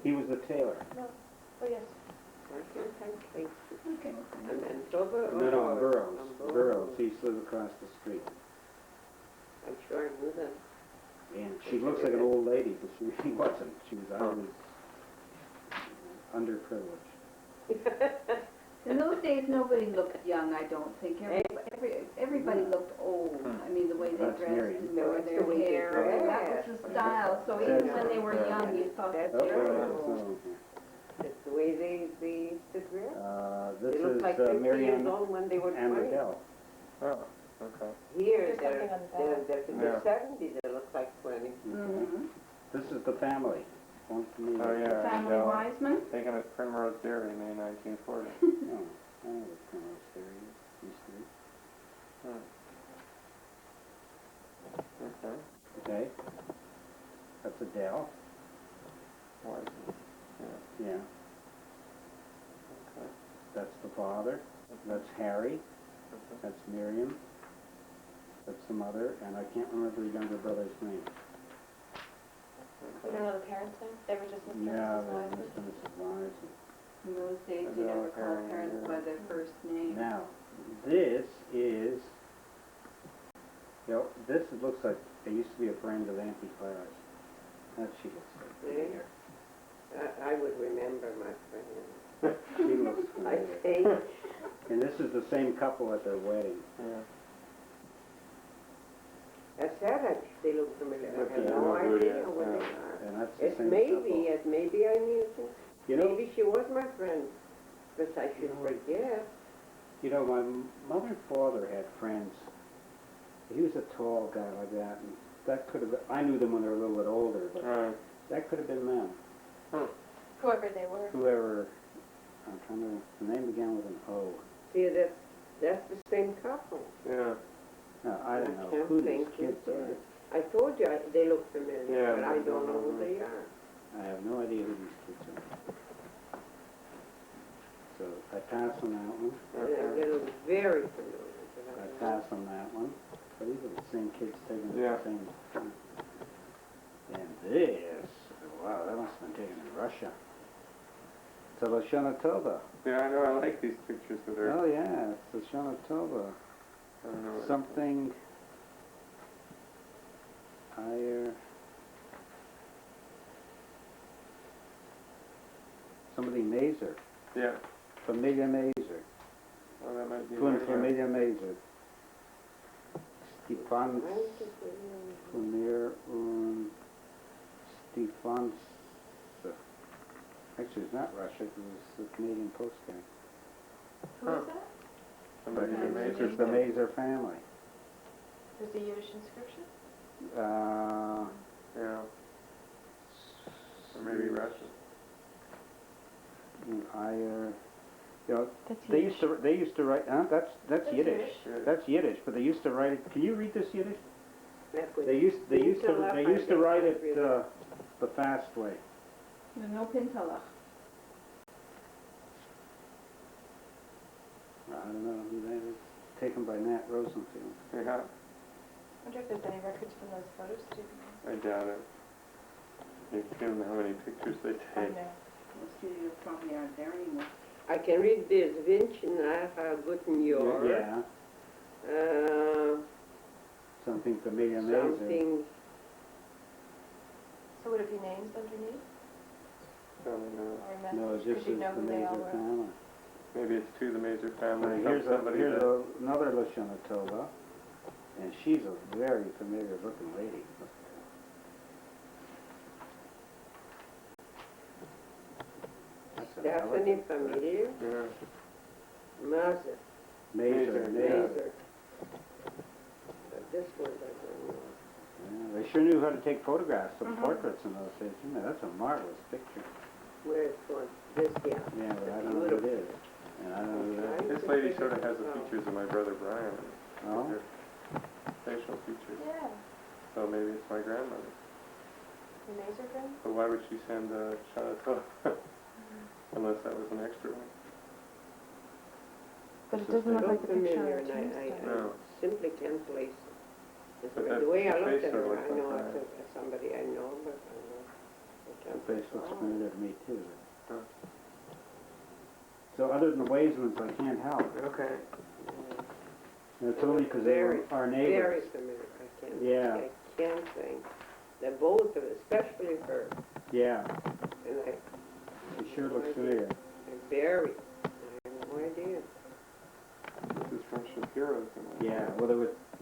He was a tailor. No. Oh, yes. Okay. And Manitoba? No, on Burroughs. Burroughs. He used to live across the street. I'm sure I knew that. And she looks like an old lady, but she really wasn't. She was always underprivileged. In those days, nobody looked young, I don't think. Everybody looked old. I mean, the way they That's dressed, Miriam. or their hair, that was the style. So even when they were young, you thought that they were old. That's the way they used to dress. This They looked is like 50 Miriam years old when they were and 20. Adele. Oh, okay. Here, There's something on the in back. the 70s, they look like 20. Mm-hmm. This is the family. One for me. Oh, yeah. Family Adele. Wiseman. Taken at Primrose Dairy, May 1940. No, I know what Primrose Dairy used to be. Okay. Okay. That's Adele. Wiseman. Yeah. Yeah. Okay. That's the father. That's Harry. Okay. That's Miriam. That's the mother, and I can't remember the younger brother's name. You don't know the parents' name? They were just Mr. Yeah, and Mrs. Wiseman? Mr. and Mrs. Wiseman. In those days, you never called parents by their first name. Now, this is, this looks like, it used to be a friend of Auntie Clara's. That she looks like. Yeah. I would remember my friend. She looks I familiar. think. And this is the same couple at their wedding. Yeah. I said they look familiar. But I have you no know who it idea is, who they yeah. are. And that's the It same may couple. be, maybe I knew her. You know, Maybe she was my friend, but I should forget. you know, my mother and father had friends. He was a tall guy like that, and that could have been, I knew them when they were a little bit older, but Right. that could have been them. Whoever they were. Whoever, I'm trying to, the name began with an O. See, that's the same couple. Yeah. No, I don't know can't who these think kids who it are. is. I told you they look familiar, Yeah, but I but don't know who they are. I have no idea who these kids are. So I pass on that one. They look very familiar. but I don't pass on that one. But these are the same kids taken at Yeah. the same time. And this, wow, that must have been taken in Russia. It's a Loshanatoba. Yeah, I know. I like these pictures of her. Oh yeah, it's a Loshanatoba. I don't know what Something higher. Somebody Mazer. Yeah. Familia Mazer. Oh, that might be. Fun right here. Familia Mazer. Stefan know. I think they- Funir und Stefan. Actually, it's not Russia, it was the Canadian Post guy. Who is that? Somebody Mazer. who made It's the Mazer family. There's a Yiddish inscription? Yeah. Or maybe Russian. You know, they used to write. That's Yiddish. Yeah. That's Yiddish, but they used to write it. Can you read this Yiddish? that was- They used to write it the fast way. No Pintalach. I don't know who that is. Taken by Nat Rosenfield. Yeah. I wonder if there's any records from those photos too. I doubt it. You can't know how many pictures they I take. know. Most studios probably aren't there anymore. I can read this. Wünsche nachher guten Jahr. Yeah. Something Familia Mazer. Something. So would it be names underneath? Probably not. Or a message? No, it just Because you is know the who they all Mazer were. family. Maybe it's to the Mazer family. Here's Somebody that- another Loshanatoba, and she's a very familiar looking lady. That's an Stephanie elegant dress. Familie. Yeah. Mazer. Mazer, yeah. Mazer. But this one I don't know. Yeah, they sure knew how to take photographs of portraits in those days. You know, that's a marvelous picture. Where it's one. This, yeah. Yeah, but I don't know who it is. And I don't know who that is. This lady sort of has the features of my brother Brian. Oh? Her facial features. Yeah. So maybe it's my grandmother. The Mazer group? But why would she send a Chateau? Unless that was an extra one. But it This is doesn't look Look like the picture on familiar, your and I tombstone. No. simply can't place it. But The way I that looked face at her, looks I know like it's somebody I know, but I can't face looks familiar to me too. Huh. So other than the Waismans, I can't help. Okay. And it's only because they were our Very neighbors. familiar, I can't. Yeah. I can't think. They're both of them, especially her, Yeah, and she sure looks familiar. very, I have no idea. This is from Shapiro's. Yeah, well, there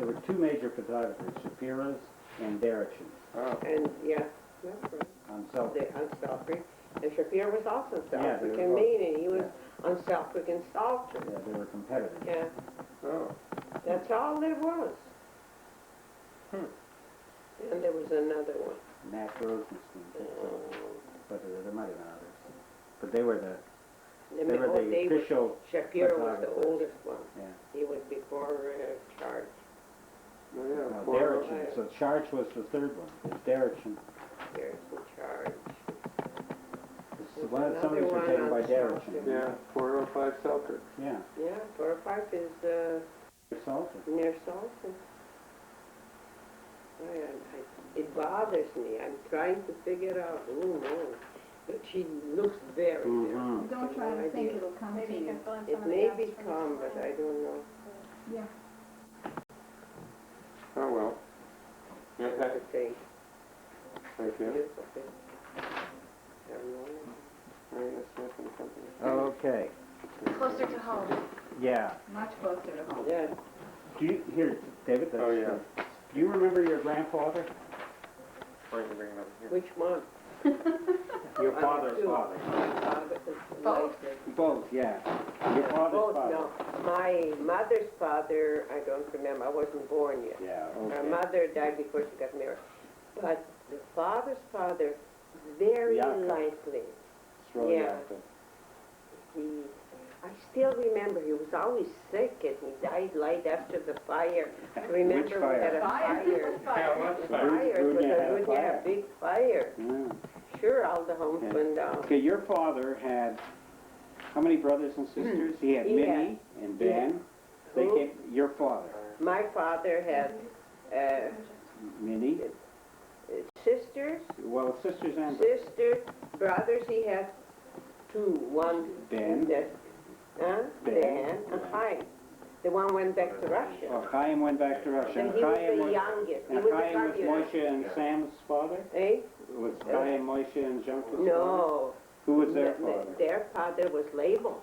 were two major photographers, Shapira's and Derrickson's Oh. And, yeah, that's right. on South. On South Creek. And Shapiro was also on Yeah, South they Creek were and both. Maine, and he was on South Creek and Salter. Yeah, they were competitors. Yeah, Oh. that's all there was. Hmm. And there was another one. Nat Rosenstein, but there might have been others. But they were the official Shapiro was the photographers. oldest one. Yeah. He was before Charge. Oh, yeah. No, Four- Derrickson. So Charge was the third one. It's Derrickson. There's the Charge. Some of these were taken by Derrickson. Yeah, 405 Selkirk. Yeah. Yeah, 405 is Salter. near Salton. It bothers me. I'm trying to figure it out. Oh, no. But she looks very different. Mm-hmm. Don't try to think it'll come to Maybe you you. can fill in some It of the may gaps from become, this but plan. I don't know. Yeah. Oh, well. That's Okay, the thing. thank you. Beautiful thing. I have no idea. Marina Smith and Company. Okay. Closer to home. Yeah. Much closer to home. Yeah. Do you, here, David, that's, Oh, yeah. do you remember your grandfather? Or you can bring it over here. Which one? Your father's Two. father. Both? Both, yeah. Your father's Both, father. no. My mother's father, I don't remember. I wasn't born yet. Yeah, My okay. mother died before she got married. But the father's father, very Yaakov. likely. Stroll Yeah. Yaakov. He, I still remember he was always sick and he died right after the fire. Remember Which we fire? had a fire. Yeah, what's that? Fire, it was Brunia had a a fire. big fire. Yeah. Sure, all the homes Yeah. went down. Okay, your father had, how many brothers and sisters? He had He Minnie and Ben. They Who? came, your father, My father had Minnie, sisters, sisters and brothers. He had two. One, Ben. Ben. Ben, and Chaim. The one went back to Russia. Oh, Chaim went back to Russia. And he was the youngest. He And was Chaim was the youngest. Moshe and Sam's father? Eh? Was Chaim Moshe and Jonah's father? No. Who was their Th- father? Their father was Label.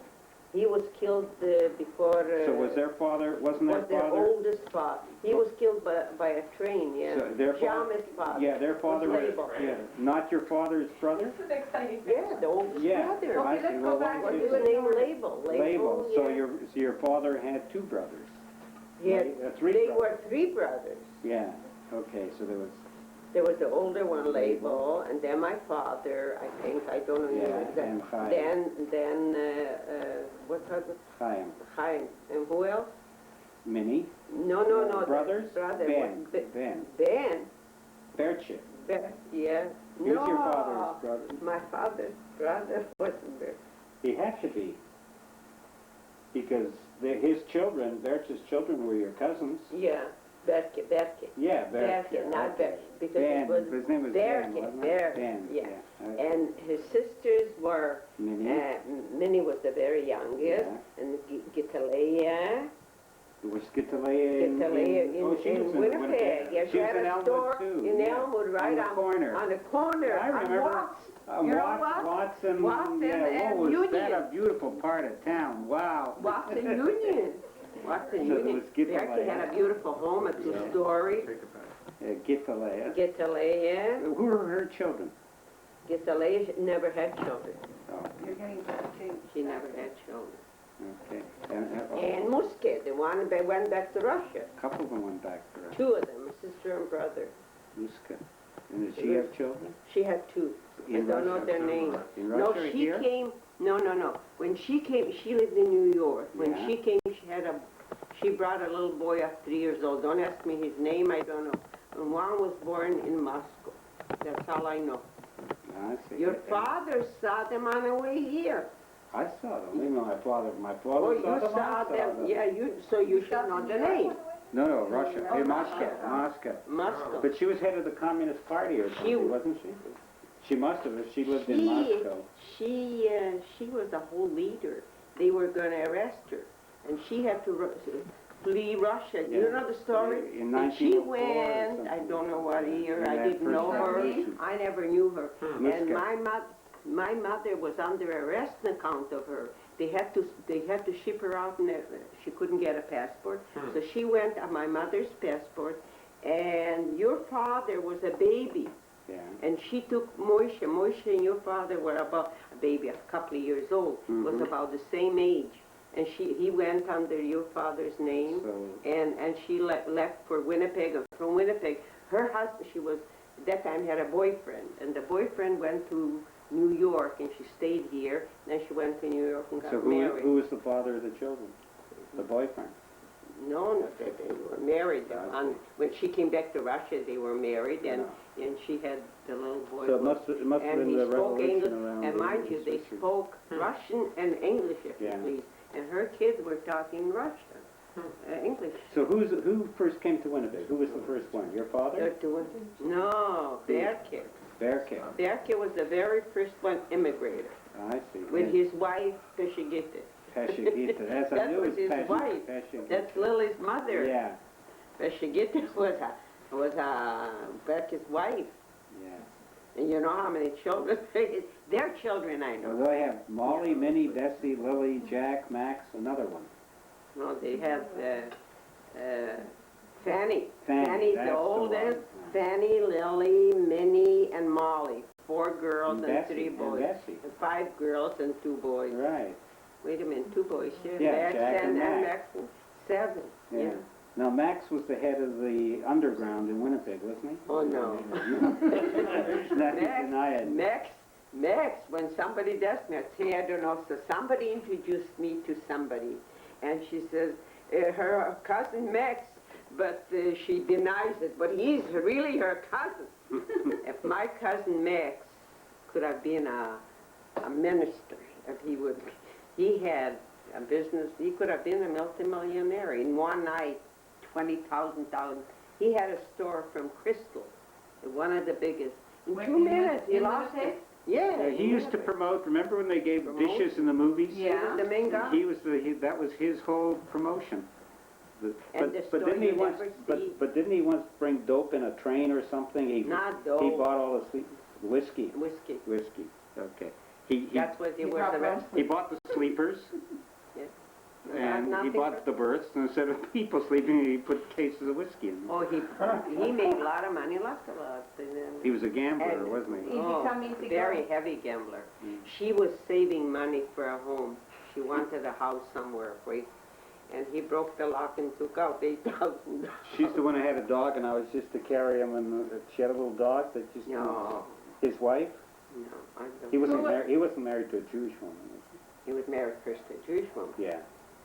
He was killed before. So was their father, wasn't their was their father? oldest father. He was killed by a train, yeah. So their father? Jama's father. Yeah, their father was, Label. yeah, not your father's brother? This is exciting. Yeah, the oldest Yeah. brother. I Okay, see. let's Well, go back what What's is his it? name? Label. Label. So yeah. your father had two brothers? Yeah, Right? Three they brothers. were three brothers. Yeah, okay, so there was, There was the older one, Label, and then my father, I think, I don't know yeah, exactly. and Chaim. Then, what's that? Chaim. Chaim. And who else? Minnie? No. Brothers? Brother. Ben. what- Ben. Ben. Berchik. Yeah. Who's no. your father's brother? My father's brother wasn't there. He had to be. Because his children, Berchik's children were your cousins. Yeah. Berke. Yeah, Berke, not okay. Berke. Because Ben, it was his name was Ben, Berke, wasn't Berke, it? Ben, yeah. yeah. And his sisters were, Minnie? Minnie was the very youngest, Yeah. and Gitalea. It was Gitalea in, Gitalea she was in Winnipeg. Yeah, She she was had in a Elmwood store too. in yeah. Elmwood, right on the corner. on the corner. I remember. On Watts. You know what? Watts and, Watts yeah, and what was Union. that? A beautiful part of town. Wow. Watts and Union. Watts and So there Union. was Gitalea. Berke had a beautiful home, a two-story. Gitalea. Gitalea. Who were her children? Gitalea never had children. Oh, You're getting confused. She never had children. okay. And, And Musket, the one that went back to Russia. a couple of them went back to Russia. Two of them, a sister and brother. Muska. And did she have children? She had two. I don't know their names. In No, Russia or she here? came, no. When she came, she lived in New York. When Yeah. she came, she brought a little boy of 3 years old. Don't ask me his name, I don't know. And one was born in Moscow. That's all I know. I see. Your father saw them on the way here. I saw them. You know, my father Oh, you saw them. I saw them, them. yeah, so you should know the name. No, Russia. Oh, In Moscow. Moscow. Moscow. Moscow. But she was head of the Communist Party or something, wasn't she? She must have, if she lived in Moscow. She was a whole leader. They were going to arrest her, and she had to flee Russia. Do you Yeah. know the story? In And she 1904 or went, something. I don't know what year, In I that didn't first know her. revolution. I never knew her. Muska. And my mother was under arrest on account of her. They had to ship her out, and she couldn't get a passport. So she went on my mother's passport, and your father was a baby. Yeah. And she took Moishe. Moishe and your father were about a baby, a couple of years old, was Mhm. about the same age. And he went under your father's name, So, and she left for Winnipeg. And from Winnipeg, her husband, she was, at that time had a boyfriend, and the boyfriend went to New York, and she stayed here. Then she went to New York and got so married. who was the father of the children? The boyfriend? No, they were married. Okay. When she came back to Russia, they were married, and she had the little boy. So it must have and been he the spoke revolution English, around. and mind you, they spoke Russian and English, if you Yeah. please. And her kids were talking Russian, English. So who first came to Winnipeg? Who was the first one? Your They're father? doing, no, their kid. Bearcat. Their kid was the very first one immigrated I see. with his wife, Peshigita. Peshigita. That's I That knew was it his wife. Peshigita. That's Lily's mother. Yeah. Peshigita was Becky's wife. Yeah. And you know how many children? Their children, I know. Well, they have Molly, Minnie, Bessie, Lily, Jack, Max, another one. No, they have Fanny. Fanny, Fanny's that's the the oldest. one. Fanny, Lily, Minnie, and Molly. 4 girls and Bessie, 3 and boys. Bessie. 5 girls and 2 boys. Right. Wait a minute, 2 boys here. Yeah, Max Jack and Max. Max. 7. Yeah. Now, Max was the head of the underground in Winnipeg, wasn't he? Oh no. Not deny it. Max, when somebody does me, I say I don't know. So somebody introduced me to somebody, and she says her cousin Max, but she denies it. But he's really her cousin. If my cousin Max could have been a minister, if he had a business, he could have been a multimillionaire in one night. $20,000. He had a store from Crystal, one of the biggest. In 2 minutes, he lost it. Yeah, He used to promote, remember when they gave Promote? dishes in the movies? He was the main guy. That was his whole promotion. And the store you never see. But didn't he once bring dope in a train or something? Not He dope. bought all the whiskey. Whiskey. Whiskey, okay. That's what he was arrested. He bought the sleepers. Yeah. And he Nothing bought the berths, and instead of people sleeping, he put cases of whiskey in them. Oh, he made a lot of money, lots of lots. And then, He was a gambler, And- wasn't he? Easy come, easy very go. heavy gambler. Mm. She was saving money for a home. She wanted a house somewhere, right? And he broke the lock and took out $8,000. She's the one who had a dog, and I was just to carry him, and she had a little dog that just... No, His wife? no, I don't. He wasn't married to a Jewish woman, was He was married first to a Jewish woman. he? Yeah,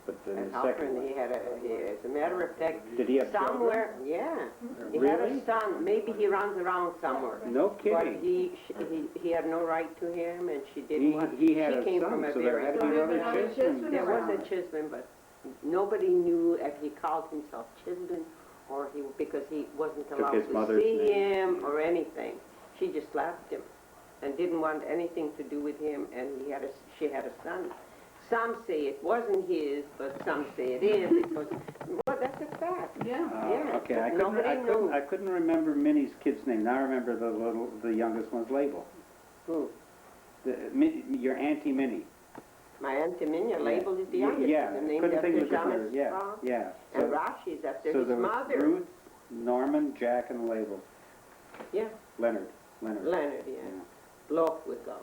but then And the second often one. as a matter of fact, Did he have somewhere, yeah, he had Really? a son. Maybe he runs around somewhere. No But kidding. he had no right to him, and she didn't want. He had she a came son, from a so there very had to be There another was another Chisvin. Chisvin There was around. a Chisvin, but nobody knew if he called himself Chisvin or because he wasn't Took allowed his to mother's see name. him or anything. She just left him and didn't want anything to do with him, and she had a son. Some say it wasn't his, but some say it is. Because, well, that's a fact. Yeah. Yeah, Okay, but nobody knew. I couldn't remember Minnie's kid's name. Now I remember the youngest one's label. Who? Your Auntie Minnie. My Auntie Minya labeled is the youngest. Yeah, and named couldn't think after of the Jean other. Yeah, Strauss. yeah. And Rashi's after so his there was mother. Ruth, Norman, Jack, and label. Yeah. Leonard. Leonard, yeah. Bloch would go.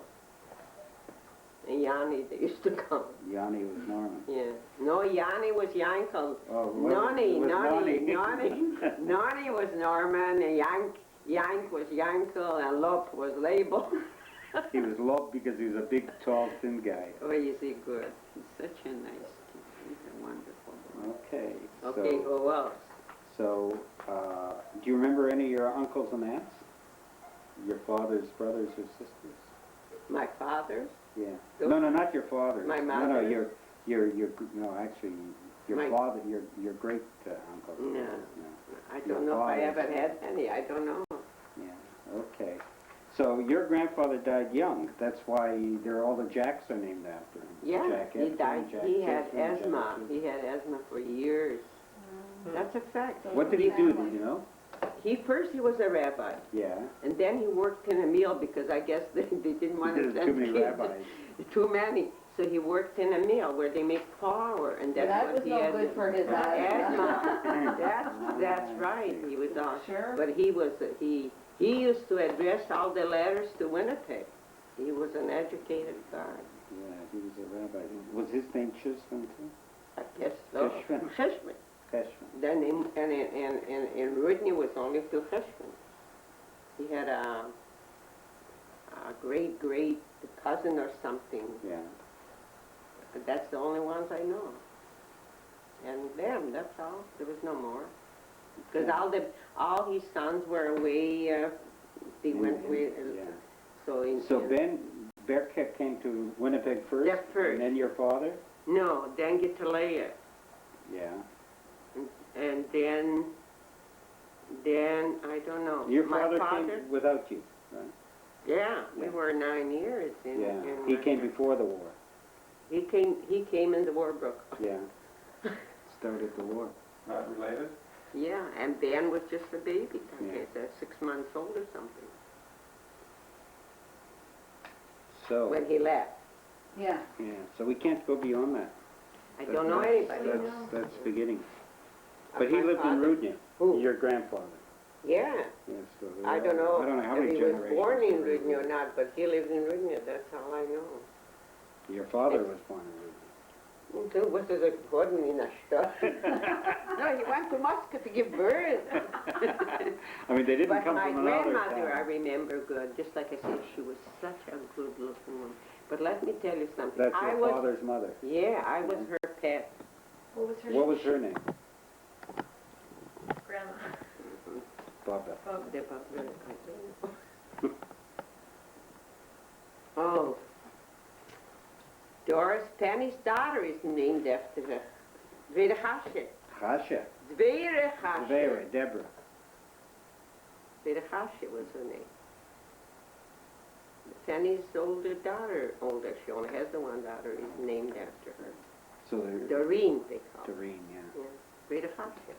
And Yanni, they used to come. Yanni was Norman. Yeah. No, Yanni was Yankel. Oh, Nonny it was Nonny was Norman, and Yank was Yankel, and Lop was Label. He was loved because he was a big, tall, thin guy. Oh, is he good? He's such a nice kid. He's a wonderful boy. Okay. Okay, who else? So, do you remember any of your uncles and aunts? Your father's brothers or sisters? My father's? Yeah. Those- No, not your father's. My No, mother's? no, actually, your My- father, your great uncle. No. I Your don't know if I father's. ever had any. I don't know. Yeah, okay. So your grandfather died young. That's why all the Jacks are named after him. Yeah, Jack he Efron, died, Jack he had Chisvin, Jack asthma, Chisvin. he had asthma for years. That's a fact. What did he do? Did you know? First he was a rabbi, Yeah. and then he worked in a mill because I guess they didn't want to There's send too many kids. rabbis. Too many. So he worked in a mill where they make flour, and that's That what was he no had. good for his Asthma. That's right. He was on. Sure. But he used to address all the letters to Winnipeg. He was an educated guy. Yeah, he was a rabbi. Was his name Chisvin too? I guess so. Chisvin. Chisvin. Chisvin. Then in Rudney was only two Chisvin. He had a great cousin or something. Yeah. But that's the only ones I know. And them, that's all. There was no more. Because all his sons were away. They went away. Yeah. So Ben Bearcat came to Winnipeg first? Yeah, first. And then your father? no, then Gitalea. Yeah. And then I don't know. Your My father father, came without you, right? yeah, we Yeah. were 9 years in. Yeah. in He came before the war. He came in the war, Brooke. Yeah. Started the war. Not related? Yeah, and Ben was just a baby, I Yeah. guess, 6 months old or something, So, when he left. Yeah. yeah, so we can't go beyond that. I don't know anybody. That's beginning. Of But he my lived in father. Rudnia. Who? Your grandfather. Yeah, Yeah, so I don't know how if many he was generations. born in there Rudney or is. not, but he lived in Rudney, that's all I know. Your father was born in Du wusste es geworden in der Stadt. No, he went to Moscow to give birth. Rudnia. I mean, they didn't But come my from another grandmother, I town. remember good. Just like I said, she was such a good looking woman. But let me tell you something. That's I your was, father's mother. yeah, I was her pet. What was her What was her name? grandma? Baba. The butler, I don't know. Oh. Doris Penny's daughter is named after her. Zvera Hashe. Hasha. Zvera Hashe. Vera. Deborah. Zvera Hashe was her name. Penny's older, she only has the one daughter, is named after her. So they're Doreen, they call her. Doreen, yeah. Yeah, Zvera Hashe.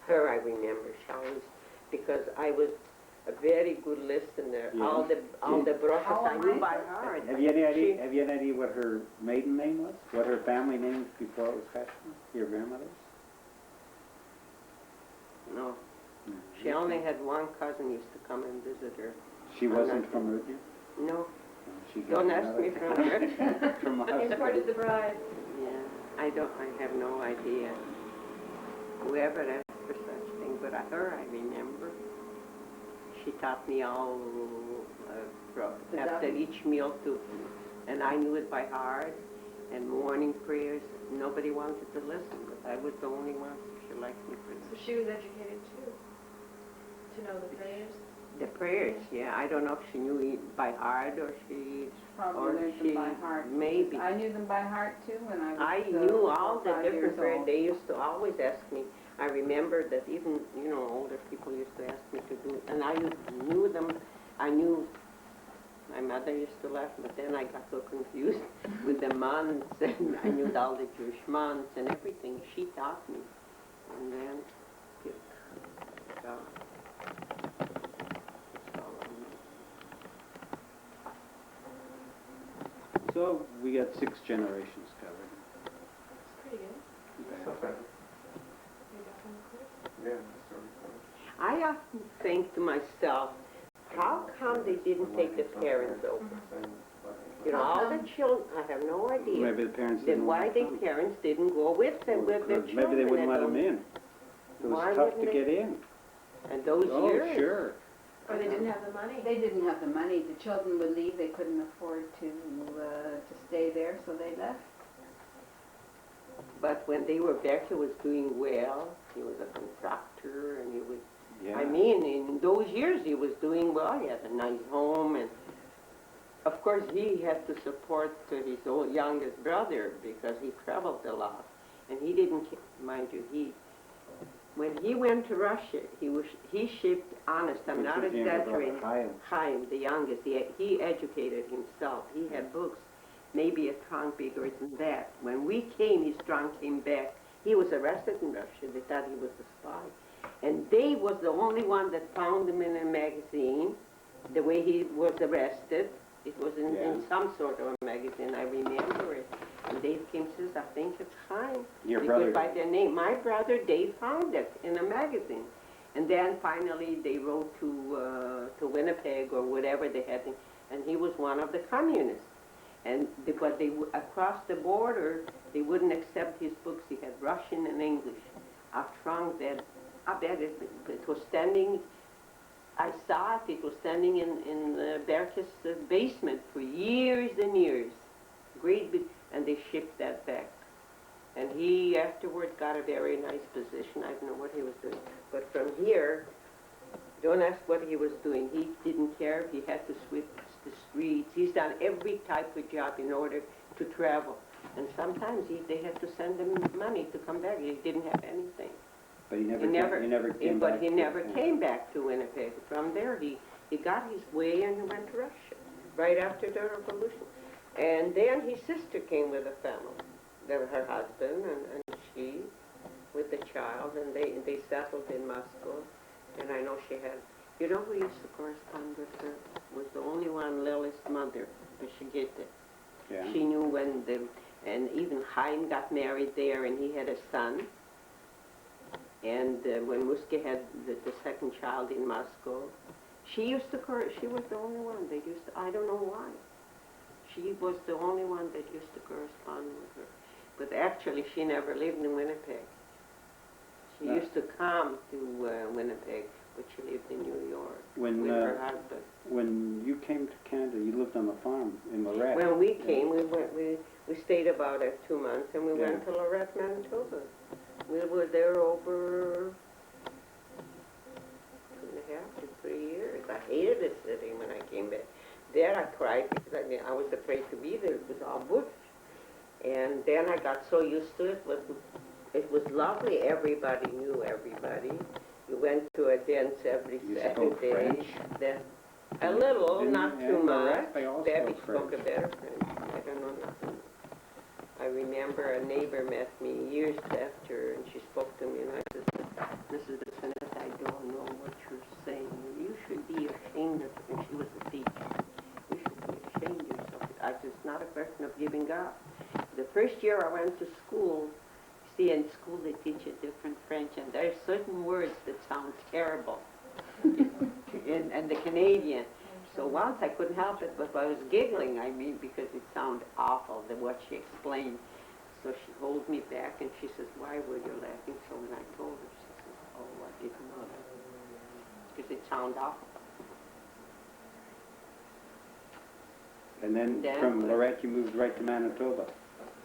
Her I remember, she always, because I was a very good listener. Yeah. All the brachas How I knew am I? by heart. Have you any idea? Have you any idea what her maiden name was? What her family name was before it was Cashman? Your grandmother's? No, No. she only had one cousin used to come and visit her. She wasn't from Rudnia? No, She got don't ask another- me from where. From us. Imported the bride. Yeah, I have no idea. Whoever asked for such thing, but her I remember. She taught me all after each meal too, and I knew it by heart. And morning prayers, nobody wanted to listen, but I was the only one. She liked me for So she was educated too, to know the prayers. the prayers. Yeah, I don't know if she knew it by heart or she. Probably Or learned she- them by heart. maybe. I knew them by heart too when I was I knew all the 5 different years prayers. old. They used to always ask me. I remember that even, older people used to ask me to do it. And I knew them. I knew, my mother used to laugh, but then I got so confused with the months, and I knew all the Jewish months and everything. She taught me. And then, so, that's all I know. So we got 6 generations covered. It's pretty good. Okay. You got from the clip. Yeah, that's sort of I often think to myself, how come they didn't take the parents over? All the children, I have no idea. Maybe the parents Then didn't why want the to come. parents didn't go with them, with their Because children? maybe they wouldn't and let them those- in. It Why was tough to wouldn't they? get in. And those Oh, years. sure. Or they didn't have the money. They didn't have the money. The children would leave. They couldn't afford to stay there, so they left. But when they were back, he was doing well. He was a contractor, and he was. Yeah. I mean, in those years, he was doing well. He had a nice home, and of course, he had to support his old youngest brother because he traveled a lot, and he didn't. Mind you, when he went to Russia, he shipped, honest, I'm not What's his younger brother? exaggerating. Chaim, the youngest, he educated himself. He had books, maybe a trunk bigger than that. When we came, his trunk came back. He was arrested in Russia. They thought he was a spy. And they was the only one that found him in a magazine, the way he was arrested. It was in some sort of a magazine, I remember it. And Dave came and says, I think it's Chaim. Your Because brother? by their name. My brother, Dave, found it in a magazine. And then finally they wrote to Winnipeg or whatever they had, and he was one of the communists. And but across the border, they wouldn't accept his books. He had Russian and English. A trunk that, I bet it was standing, I saw it, it was standing in Berke's basement for years and years. Great big, and they shipped that back. And he afterward got a very nice position. I don't know what he was doing. But from here, don't ask what he was doing. He didn't care. He had to sweep the streets. He's done every type of job in order to travel. And sometimes they had to send him money to come back. He didn't have anything. But he never came back. But he never came back to Winnipeg. From there, he got his way and he went to Russia right after the revolution. And then his sister came with a family. Her husband and she with the child, and they settled in Moscow. And I know she had, you know who used to correspond with her? Was the only one, Lily's mother, Brigitte. Yeah. She knew when and even Chaim got married there, and he had a son. And when Muske had the second child in Moscow, she was the only one that used to, I don't know why. She was the only one that used to correspond with her. But actually, she never lived in Winnipeg. She used to come to Winnipeg, but she lived in New York with her husband. When you came to Canada, you lived on the farm in Lorette. When we came, we stayed about 2 months, and we went to Lorette, Manitoba. We were there over 2.5 to 3 years. I hated the city when I came back. There I cried because I was afraid to be there. It was all bush. And then I got so used to it. It was lovely. Everybody knew everybody. You went to a dance every Saturday. French? Then a little, not too much. They all Debbie spoke spoke a better French. I don't know nothing. I remember a neighbor met me years after, and she spoke to me, and I said, Mrs. DeSanette, I don't know what you're saying. You should be ashamed of it. And she was a teacher. You should be ashamed of yourself. I said, it's not a question of giving up. The first year I went to school, see, in school they teach you different French, and there are certain words that sound terrible in the Canadian. So once I couldn't help it, but I was giggling, I mean, because it sounded awful, what she explained. So she holds me back, and she says, why were you laughing? So when I told her, she says, oh, I didn't know that. Because it sounded awful. And then from Lorette, you moved right to Manitoba.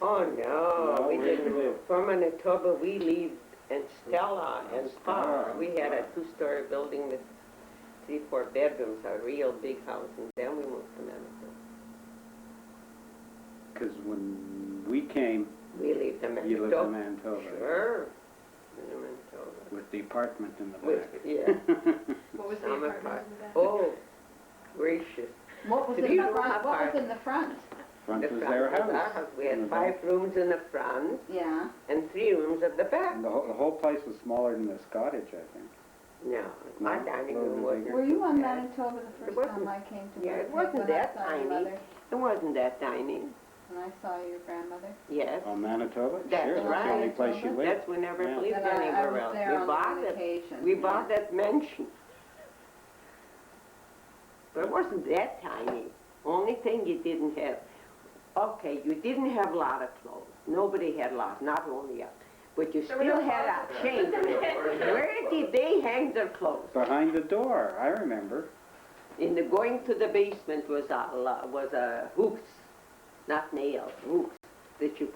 Oh, no, we where did you didn't. live? From Manitoba, we lived in Stella and Stella. Park. We had a 2-story building with 3-4 bedrooms, a real big house, and then we moved to Manitoba. Because when we came, We lived in Manitoba. you lived in Manitoba. Sure, in Manitoba. With the apartment in the With, back. yeah. What was the Summer apartment park. in the back? Oh, gracious. What was in the front? What was in the front? Front The was front their was house. our house. We In had the 5 rooms in the front Yeah. and 3 rooms at the back. And the whole place was smaller than this cottage, I think. No, my No, dining little room bit wasn't. bigger. Were you on too bad. Manitoba the first time I came to Yeah, it Winnipeg wasn't when that I saw your tiny. mother? It wasn't that tiny. When I saw your grandmother? Yes. Oh, Manitoba? That's Sure, that's right. the only place you lived. That's we never Yeah. lived Then I anywhere was else. there We on bought one it. occasion. We yeah. bought that mansion. But it wasn't that tiny. Only thing you didn't have, okay, you didn't have a lot of clothes. Nobody had a lot, not only us. But you There were still no had a change. Where did they hang their clothes? Behind the door, I remember. In the going to the basement was a hooks, not nails, hooks that you.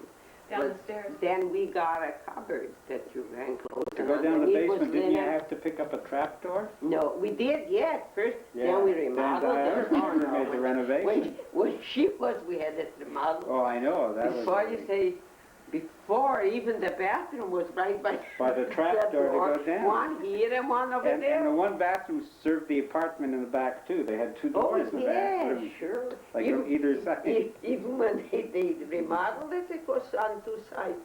Down was- the stairs. Then we got a cupboard that you hang clothes. To and go down the underneath was basement, didn't you linen. have to pick up a trap door? No, we did, yes. First, then we remodeled I it. remember you made the renovation. When she was, we had it remodeled. Oh, I know, that was... Before you say, Before, even the bathroom was right by the trap door to go down. One here and one over And there. the one bathroom served the apartment in the back too. They had two doors in the bathroom. Sure. Like on either side. Even when they remodeled it, it was on two sides.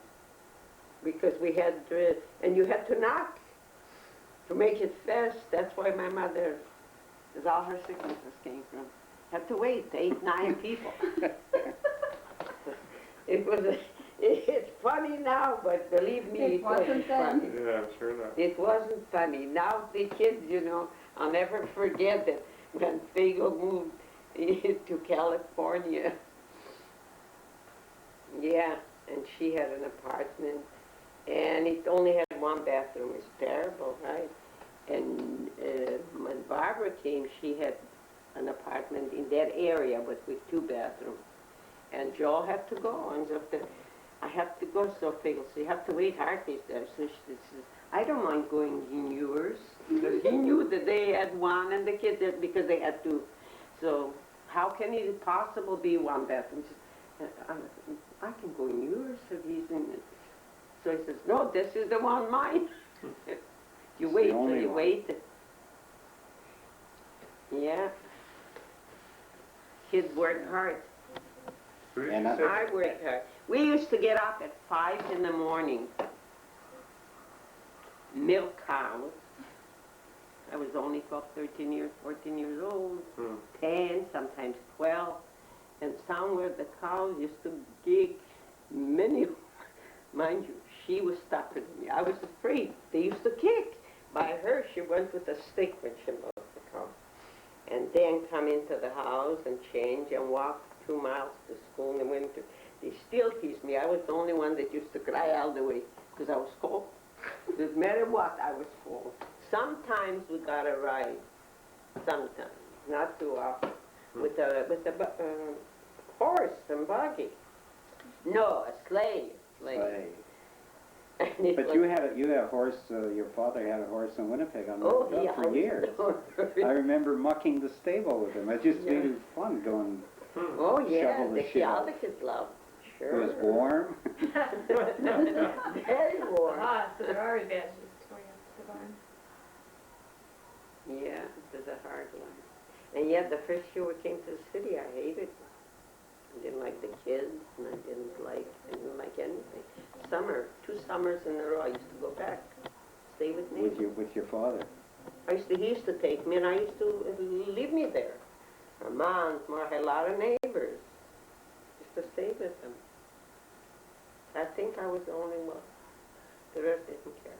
Because we had, and you had to knock to make it fast. That's why my mother, that's all her sicknesses came from. Had to wait 8, 9 people. It's funny now, but believe me, It wasn't then. funny. Yeah, I'm sure not. It wasn't funny. Now the kids, you know, I'll never forget that when Fagel moved to California. Yeah, and she had an apartment, and it only had one bathroom. It's terrible, right? And when Barbara came, she had an apartment in that area, but with 2 bathrooms. And Joel had to go, and so I have to go, so Fagel said, you have to wait Hartley's there. So she says, I don't mind going in yours, because he knew that they had one, and the kids had, because they had 2. So how can it possible be 1 bathroom? She says, I can go in yours if he's in it. So he says, no, this is the one mine. You wait till you wait. Yeah. Kids work hard. Who did And you say? I worked hard. We used to get up at 5 in the morning, milk cows. I was only 12, 13 years, 14 years old, 10, sometimes 12. And somewhere the cows used to gig many, mind you, she was tougher than me. I was afraid. They used to kick. By her, she went with a stick when she milked the cow. And then come into the house and change and walk 2 miles to school in the winter. They still tease me. I was the only one that used to cry all the way because I was cold. No matter what, I was cold. Sometimes we got a ride. Sometimes, not too often, with a horse and buggy. No, a sleigh. Sleigh. And it But was- you had a horse, your father had a horse in Winnipeg on Oh, the yeah, for years. I remember mucking the stable with him. It just Yeah. made it fun going. Oh, yeah, Shovel the shit all out. the kids loved. It Sure. was warm. Very warm. So there are advantages to going up to the barn. Yeah, it was a hard life. And yet, the first year we came to the city, I hated it. I didn't like the kids, and I didn't like anything. 2 summers in a row, I used to go back, stay with neighbors. with your father. He used to take me, and I used to leave me there. A month more, I had a lot of neighbors. Just to stay with them. I think I was the only one. The rest didn't care.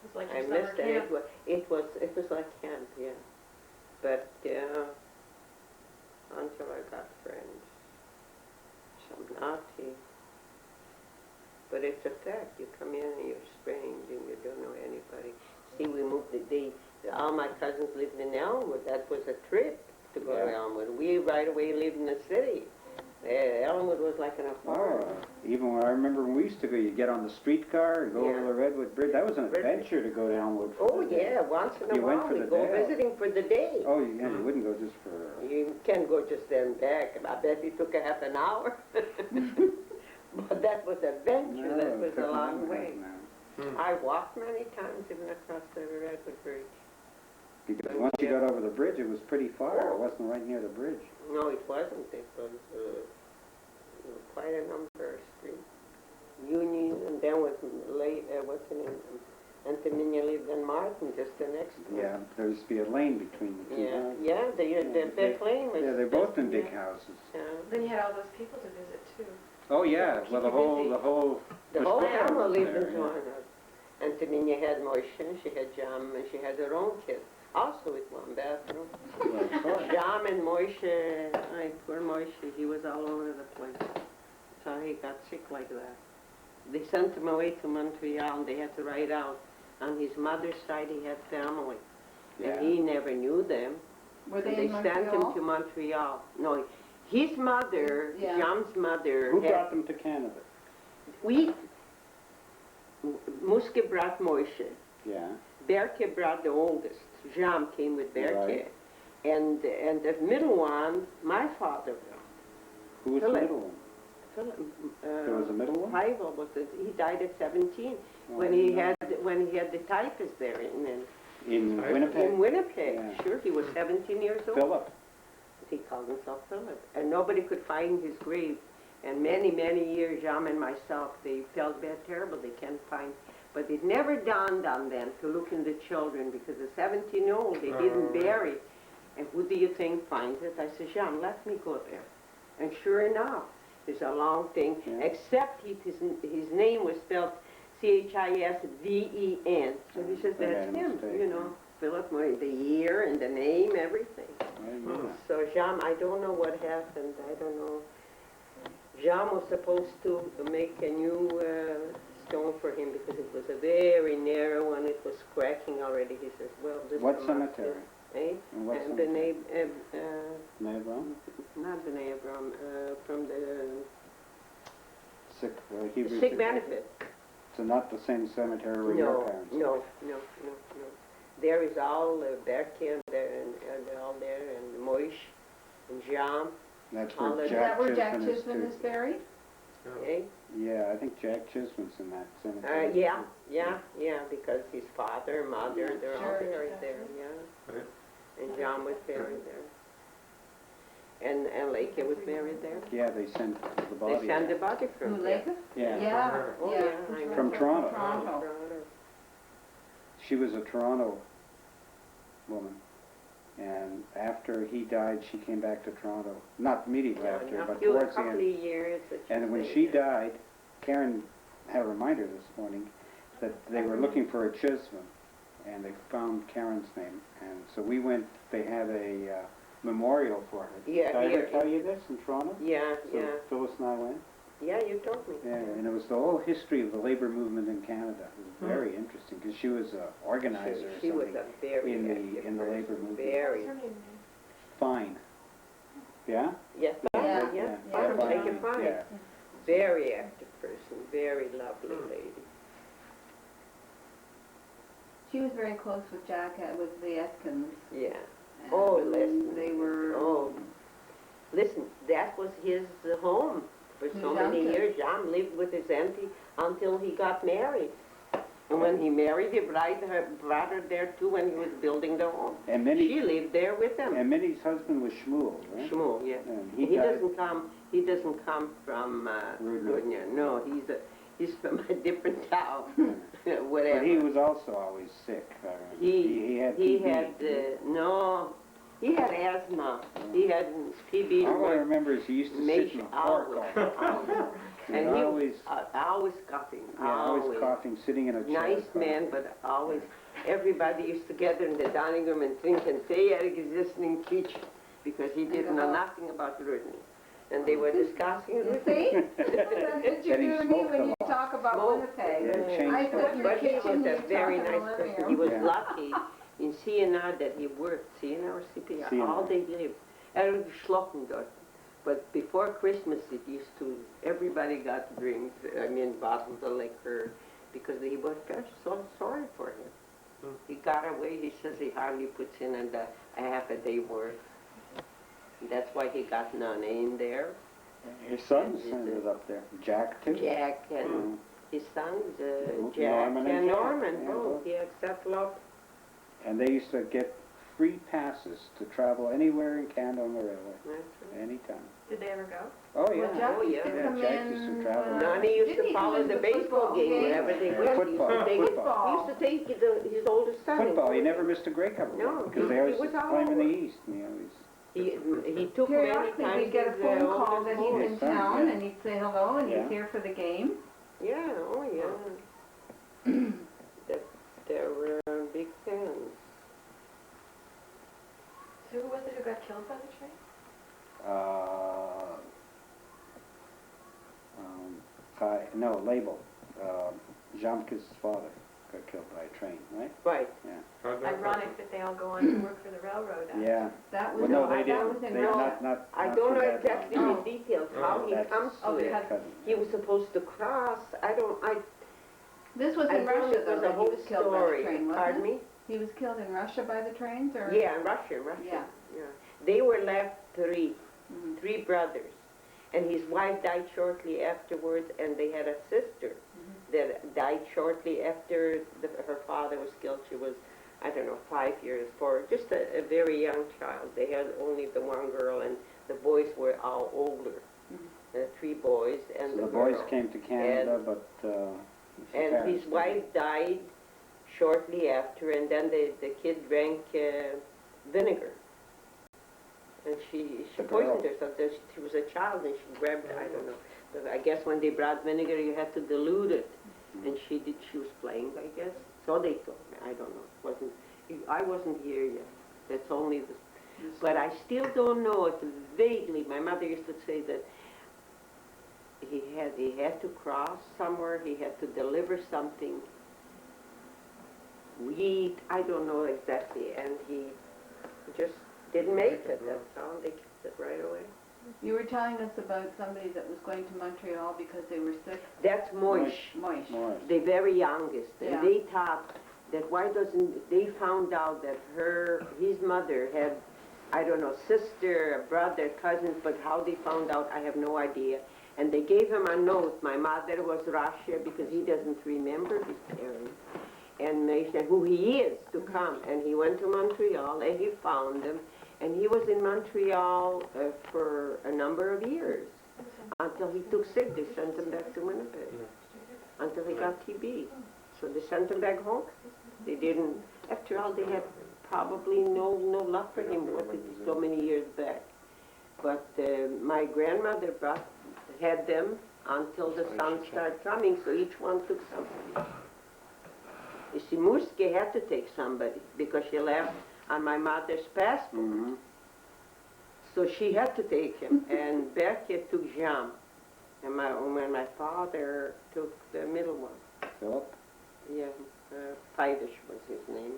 It's like I your summer missed it. camp. It was like camp, yeah. But until I got friends, some naughty. But it's a fact. You come in and you're strange and you don't know anybody. See, we moved. All my cousins lived in Elmwood. That was a trip to go to Yeah. Elmwood. We right away lived in the city. Elmwood was like an apartment. Oh, even when I remember when we used to go, you get on the streetcar and go Yeah. over the Redwood Bridge. That was an Redwood. adventure to go to Elmwood. For Oh the day. yeah, once in a You went while for we the go day. visiting for the day. Oh, yeah, you wouldn't go just for. You can go just there and back. I bet it took a half an hour. But that was adventure. No, that it was took a long more way. than that. I walked many times even across the Redwood Bridge. Because once you got over the bridge, it was pretty far. It wasn't right near the bridge. No, it wasn't. It was quite a number of streets. Union, and then was what's the name? Antonia lived in Martin, just the next one. Yeah, there used to be a lane between the two. Yeah, houses. yeah, the big lane was. Yeah, they're both in big yeah. houses. Yeah. Then you had all those people to visit too. Oh yeah, Keep well you the whole busy. the whole The whole square family was lived there, in yeah. one house. Antonia had Moshe, and she had Jam, and she had her own kids, also with one bathroom. Well, of course. Jam and Moshe, poor Moshe, he was all over the place. So he got sick like that. They sent him away to Montreal, and they had to write out. On his mother's side, he had family, Yeah. and he never knew them. Were they They in sent him Montreal? to Montreal. No, his mother, Yeah. Jam's mother, Who had, brought them to Canada? Muske brought Moshe. Yeah. Berke brought the oldest. Jam came with Berke. Right. And the middle one, my father brought. Who was the Philip. middle one? Philip. There was a middle one? Pavel was it? He died at 17 Oh, when I he didn't know. had the typhus there In Right. Winnipeg? in Winnipeg. Yeah. Sure, he was 17 years old. Philip. He called himself Philip, and nobody could find his grave. And many, many years, Jean and myself, they felt bad, terrible. They can't find. But it never dawned on them to look in the children because the 17-year-old they didn't bury. And who do you think finds it? I said, Jean, let me go there. And sure enough, it's a long thing. Yeah. Except his name was spelled Chisven. So he says They made that's a him. mistake, You know, Philip, the year and the name, everything. Yeah. So Jean, I don't know what happened. I don't know. Jean was supposed to make a new stone for him because it was a very narrow one. It was cracking already. He says, well, this What one must cemetery? be- Eh? And what And the cemetery? name, Nabron? not the name, from the Sick, Hebrew sick benefit. So not the same cemetery where your No, parents? no. There is all Bertie and all there, and Moish, and Jean, That's all where the- Is Jack that where Jack Chisvin is Chisvin too. is buried? eh? Yeah, I think Jack Chisvin's in that cemetery. Yeah, because his father, mother, they're all Sure. buried there, yeah. Right. And John was buried there. And Lake was buried there. Yeah, they sent the They body. sent the there. body from Who, there. Lake? Yeah. Yeah, Oh, yeah. yeah, I know. From Toronto. Toronto. She was a Toronto woman. And after he died, she came back to Toronto. Not immediately Yeah, after, a but few- a towards the couple of end. years that And when stayed she there. died, Karen had a reminder this morning that they were looking for a Chisvin, and they found Karen's name. And so we went, they had a memorial for her. Yeah, Did I ever here- tell you this in Toronto? Yeah, So yeah. Phyllis and I went. Yeah, you told me. Yeah, and it was the whole history of the labor movement in Canada. It was very interesting because she was an organizer or She was something a very in the active labor person, movement. Very. What's her name? Fine. Yeah? Yes, Yeah. yeah. Yeah, Take fine. it fine. Yeah. Very active person, very lovely lady. She was very close with Jack, with the Atkins. Yeah. and Oh, listen. They were. Oh. Listen, that was his home for so His many auntie. years. John lived with his auntie until he got married. And when he married, he brought her there too when he was building the home. And Minnie, She lived there with him. and Minnie's husband was Shmuel, right? Shmuel, yeah. And He died- doesn't come from Rudner. Rudner. No, he's from a different town. But Whatever. he was also always sick. He had He TB. had he had asthma. He had TB. All I remember is he used to sit in the park all the time. And And he always, always coughing. always coughing, sitting in a chair. Nice coughing. man, but always. Everybody used to gather in the dining room and drink and say Eric is listening teach because he didn't know nothing about Rudney. And they were discussing You Rudney. see? That's what you That he do to me smoked when a you lot. talk about Smoked. Winnipeg. Yeah, changed I a sit lot. in the But he was kitchen, a you very talk in the nice living person. room. He was Yeah. lucky in CNR that he worked, CNR or CPR, CNR. all day lived. Eric Schlockendorf. But before Christmas, it used to, everybody got drinks, bottles of liquor, because he was so sorry for him. He got away, he says he hardly puts in a half a day work. That's why he got none in there. His sons ended up there. Jack, too. Jack and Mm. his sons, Norman Jack and and Jack, Norman, yeah, both. both. He had settled up. And they used to get free passes to travel anywhere in Canada on the railway, That's right. anytime. Did they ever go? Oh, Well, yeah. Jack Oh, used yeah. to Yeah, come Jack in. used to travel. Nani used didn't to he follow come the to baseball game games? wherever they Yeah, went. football, He used to football. He used to take his oldest son. Football, he never missed a Grey Cup No, because they he always was play all him in the over. East. And he always, He took many Periodically, times we'd get a his, phone call oldest that boy. he's in His son, town, yeah. and he'd say hello, and Yeah. he's here for the game. Yeah, oh yeah. They were big fans. So who was it who got killed by the train? Label. Jamke's father got killed by a train, right? Right. How'd that Ironic that they all go on to work for the railroad. after. Yeah. That was, Well, no, that they was didn't. in They Russia. not. I not don't for know that exactly long. Oh. the details, how he That's comes Oh, to it. because cousin. He was supposed to cross, this was I in think Russia, it though, was a that he whole was killed by the story. train, Pardon wasn't me? he? He was killed in Russia by the trains, or? Yeah, in Russia. Yeah. Yeah. They were left three Mhm. brothers. and his wife died shortly afterwards, and they had a sister that died shortly after her father was killed. She was, I don't know, 5 years, just a very young child. They had only the one girl, and the boys were all older. 3 boys and So the the boys girl. came to Canada, but, his And parents his didn't. wife died shortly after, and then the kid drank vinegar. And she The poisoned girl. herself. She was a child, and she grabbed, I don't know. But I guess when they brought vinegar, you had to dilute it. And she was playing, I guess. So they told me. I don't know. I wasn't here yet. That's only the... But I still don't know. It's vaguely. My mother used to say that he had to cross somewhere. He had to deliver something. I don't know exactly. And he just didn't make it. That's all. They killed it right away. You were telling us about somebody that was going to Montreal because they were sick. That's Moish. Moish. Morris. The very youngest. And Yeah. they thought that they found out that his mother had, I don't know, sister, brother, cousins, but how they found out, I have no idea. And they gave him a note. My mother was Russia because he doesn't remember his parents. And they said who he is to come. And he went to Montreal and he found them. And he was in Montreal for a number of years until he took sick. They sent him back to Winnipeg until he got TB. So they sent him back home. They didn't, after all, they had probably no luck for him so many years back. But my grandmother had them until the sun started coming, so each one took somebody. You see, Muske had to take somebody because she left on my mother's passport. Mm-hmm. So she had to take him, and Berke took Jean, and when my father took the middle one. Philip? Yeah, Feidish was his name.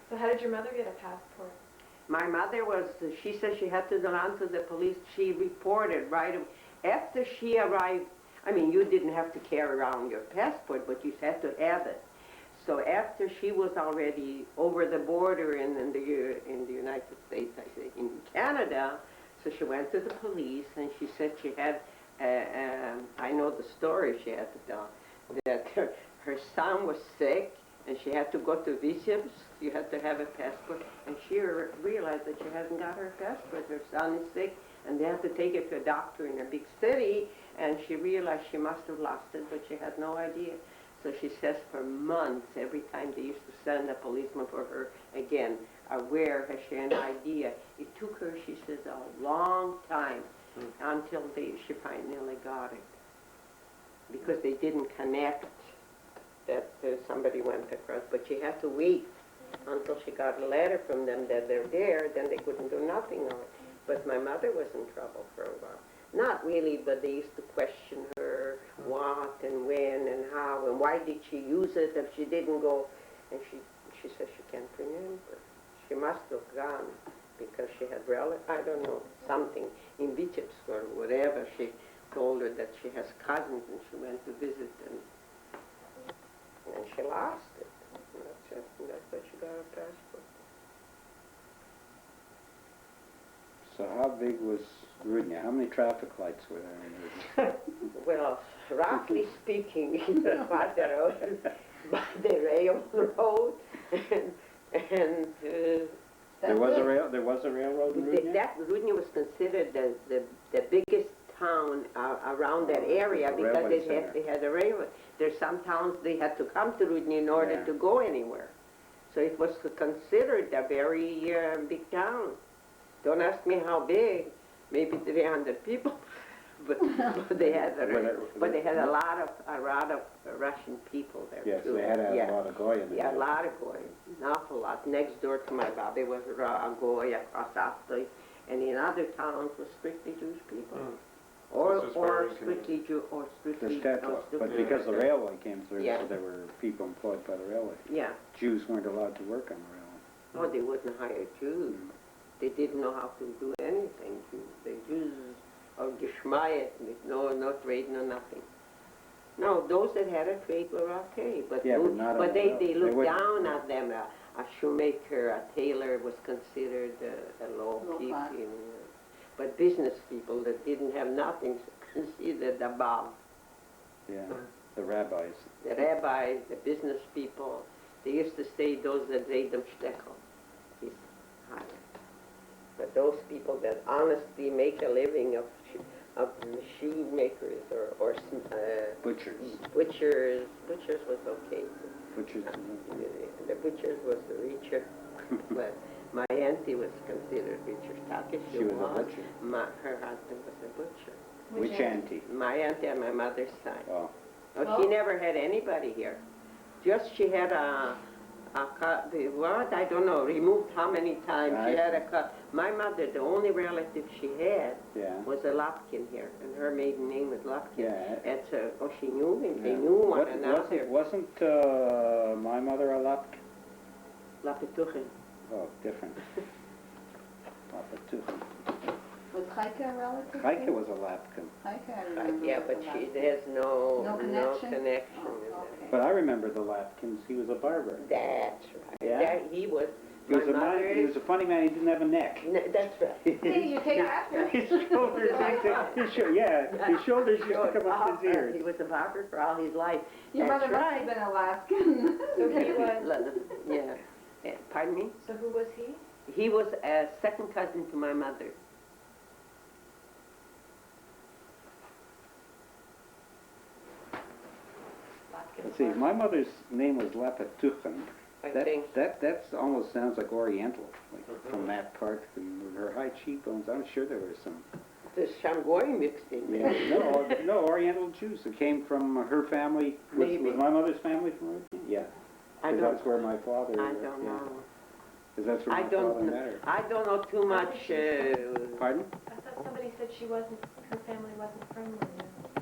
So how did your mother get a passport? My mother she said she had to go on to the police. She reported right after she arrived. I mean, you didn't have to carry around your passport, but you had to have it. So after she was already over the border in the United States, I say, in Canada, so she went to the police and she said she had, I know the story she had to tell, that her son was sick and she had to go to visit. You had to have a passport, and she realized that she hasn't got her passport. Her son is sick, and they have to take her to a doctor in a big city, and she realized she must have lost it, but she had no idea. So she says for months, every time they used to send a policeman for her, again, where has she an idea? It took her, she says, a long time until she finally got it. Because they didn't connect that somebody went across, but she had to wait until she got a letter from them that they're there, then they couldn't do nothing on it. But my mother was in trouble for a while. Not really, but they used to question her what and when and how and why did she use it if she didn't go. And she says she can't remember. She must have gone because she had I don't know, something in Vitebsk or whatever. She told her that she has cousins and she went to visit them. And she lost it. And that's it. And that's why she got her passport. So how big was Rudnia? How many traffic lights were there in Rudnia? Well, roughly speaking, by the railroad, and There was a railroad in Rudnia? that Rudnia was considered the biggest town around that area The because railway center. they had a railroad. There's some towns they had to come to Rudnia in order Yeah. to go anywhere. So it was considered a very big town. Don't ask me how big, maybe 300 people, but they had a lot of Russian people there Yes, too. they had a Yeah. lot of Goy in there. Yeah, a lot of Goy, an awful lot. Next door to my body was a Goy across After, and in other towns was strictly Jewish people. This is where Or we can- strictly Jew, or The strictly... Stetla, but because the railway came through, Yeah. so there were people employed by the railway. Yeah. Jews weren't allowed to work on the railway. Oh, they wouldn't hire Jews. They didn't know how to do anything. The Jews are geschmaiet, no trade, no nothing. No, those that had a trade were okay, but Yeah, but not on the they railway. They looked wouldn't- down at them. A shoemaker, a tailor was considered a low Low people. class. but business people that didn't have nothing considered above. Yeah, the rabbis. The rabbis, the business people, they used to say those that made them shtickle is higher. But those people that honestly make a living of shoemakers or Butchers. butchers was okay. Butchers. The butchers was the richer, but my auntie was considered richer. She was a butcher. Her husband was a butcher. Which auntie? My auntie on my mother's side. Oh, Oh, she never had anybody here. Just she had what? I don't know, removed how many times. She had a cut. My mother, the only relative she had yeah. was a Lapkin here, and her maiden name was Lapkin. Yeah. And so, she knew him. They Yeah. knew one another. Wasn't my mother a Lapk? Lapituchin. Oh, different. Lapatuchen. Was Heike a relative? Heike too? was a Lapkin. Heike, I remember. Yeah, was but a she Lapkin. has no connection? connection Oh, with okay. But I remember the Lapkins. He was a barber. that. That's right. Yeah? That, he was. He was, My he was a funny man. He didn't have a neck. That's right. Hey, you take after. His shoulders, his shoulders used to come up to his ears. He was a barber for all his life. Your That's mother must right. have been Alaskan. So he was, Yeah. Pardon me? so who was he? He was a second cousin to my mother. Let's see, my mother's name was Lapatuchen. I think. That's almost sounds like Oriental, like from that part. And with her high cheekbones, I'm sure there was some. The Shamgoy mixed in Yeah, there. no, Oriental Jews. It came from her family. Maybe. Was my mother's family from Oriental? Yeah. I 'Cause don't. that's where my father. I don't know. Because that's where I my don't father know. met her. I don't know too much. Pardon? I thought somebody said her family wasn't from London.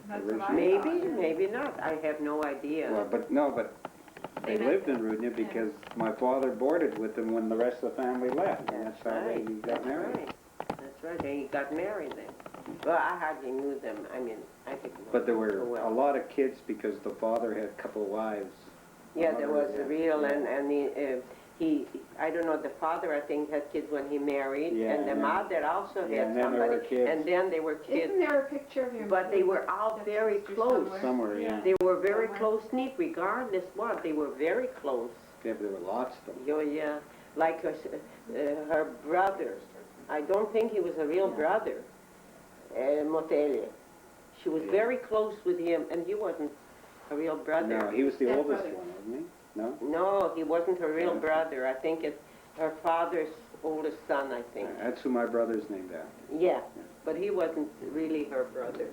That's Originally. what I Maybe, thought. maybe not. I have no idea. Well, but they They lived in met- Rudnia because my father boarded with them when the rest of the family left, and that's how right. they got That's married. right. That's right. They got married then. Well, I hardly knew them. I mean, I didn't know But there them were so well. a lot of kids because the father had a couple of wives. Yeah, there was Yeah. a real, Yeah. and he, I don't know, the father, I think, had kids when he married, Yeah, and the and then- mother also yeah, had and then there somebody, were kids. and then they were kids, Isn't there a picture of your but they were all That's very sister close. somewhere. Somewhere, yeah. They were very Somewhere. close-knit, regardless what, they were very close. Yeah, but there were lots of them. Yeah, like her brother, I don't think he was a real brother, Motelia. She was Yeah. very close with him, and he wasn't a real brother. No, he was the oldest Stepbrother. one, wasn't he? No? No, he wasn't a real Yeah. brother. I think it's her father's oldest son, I think. That's who my brother's named after. Yeah, but he wasn't really her brother.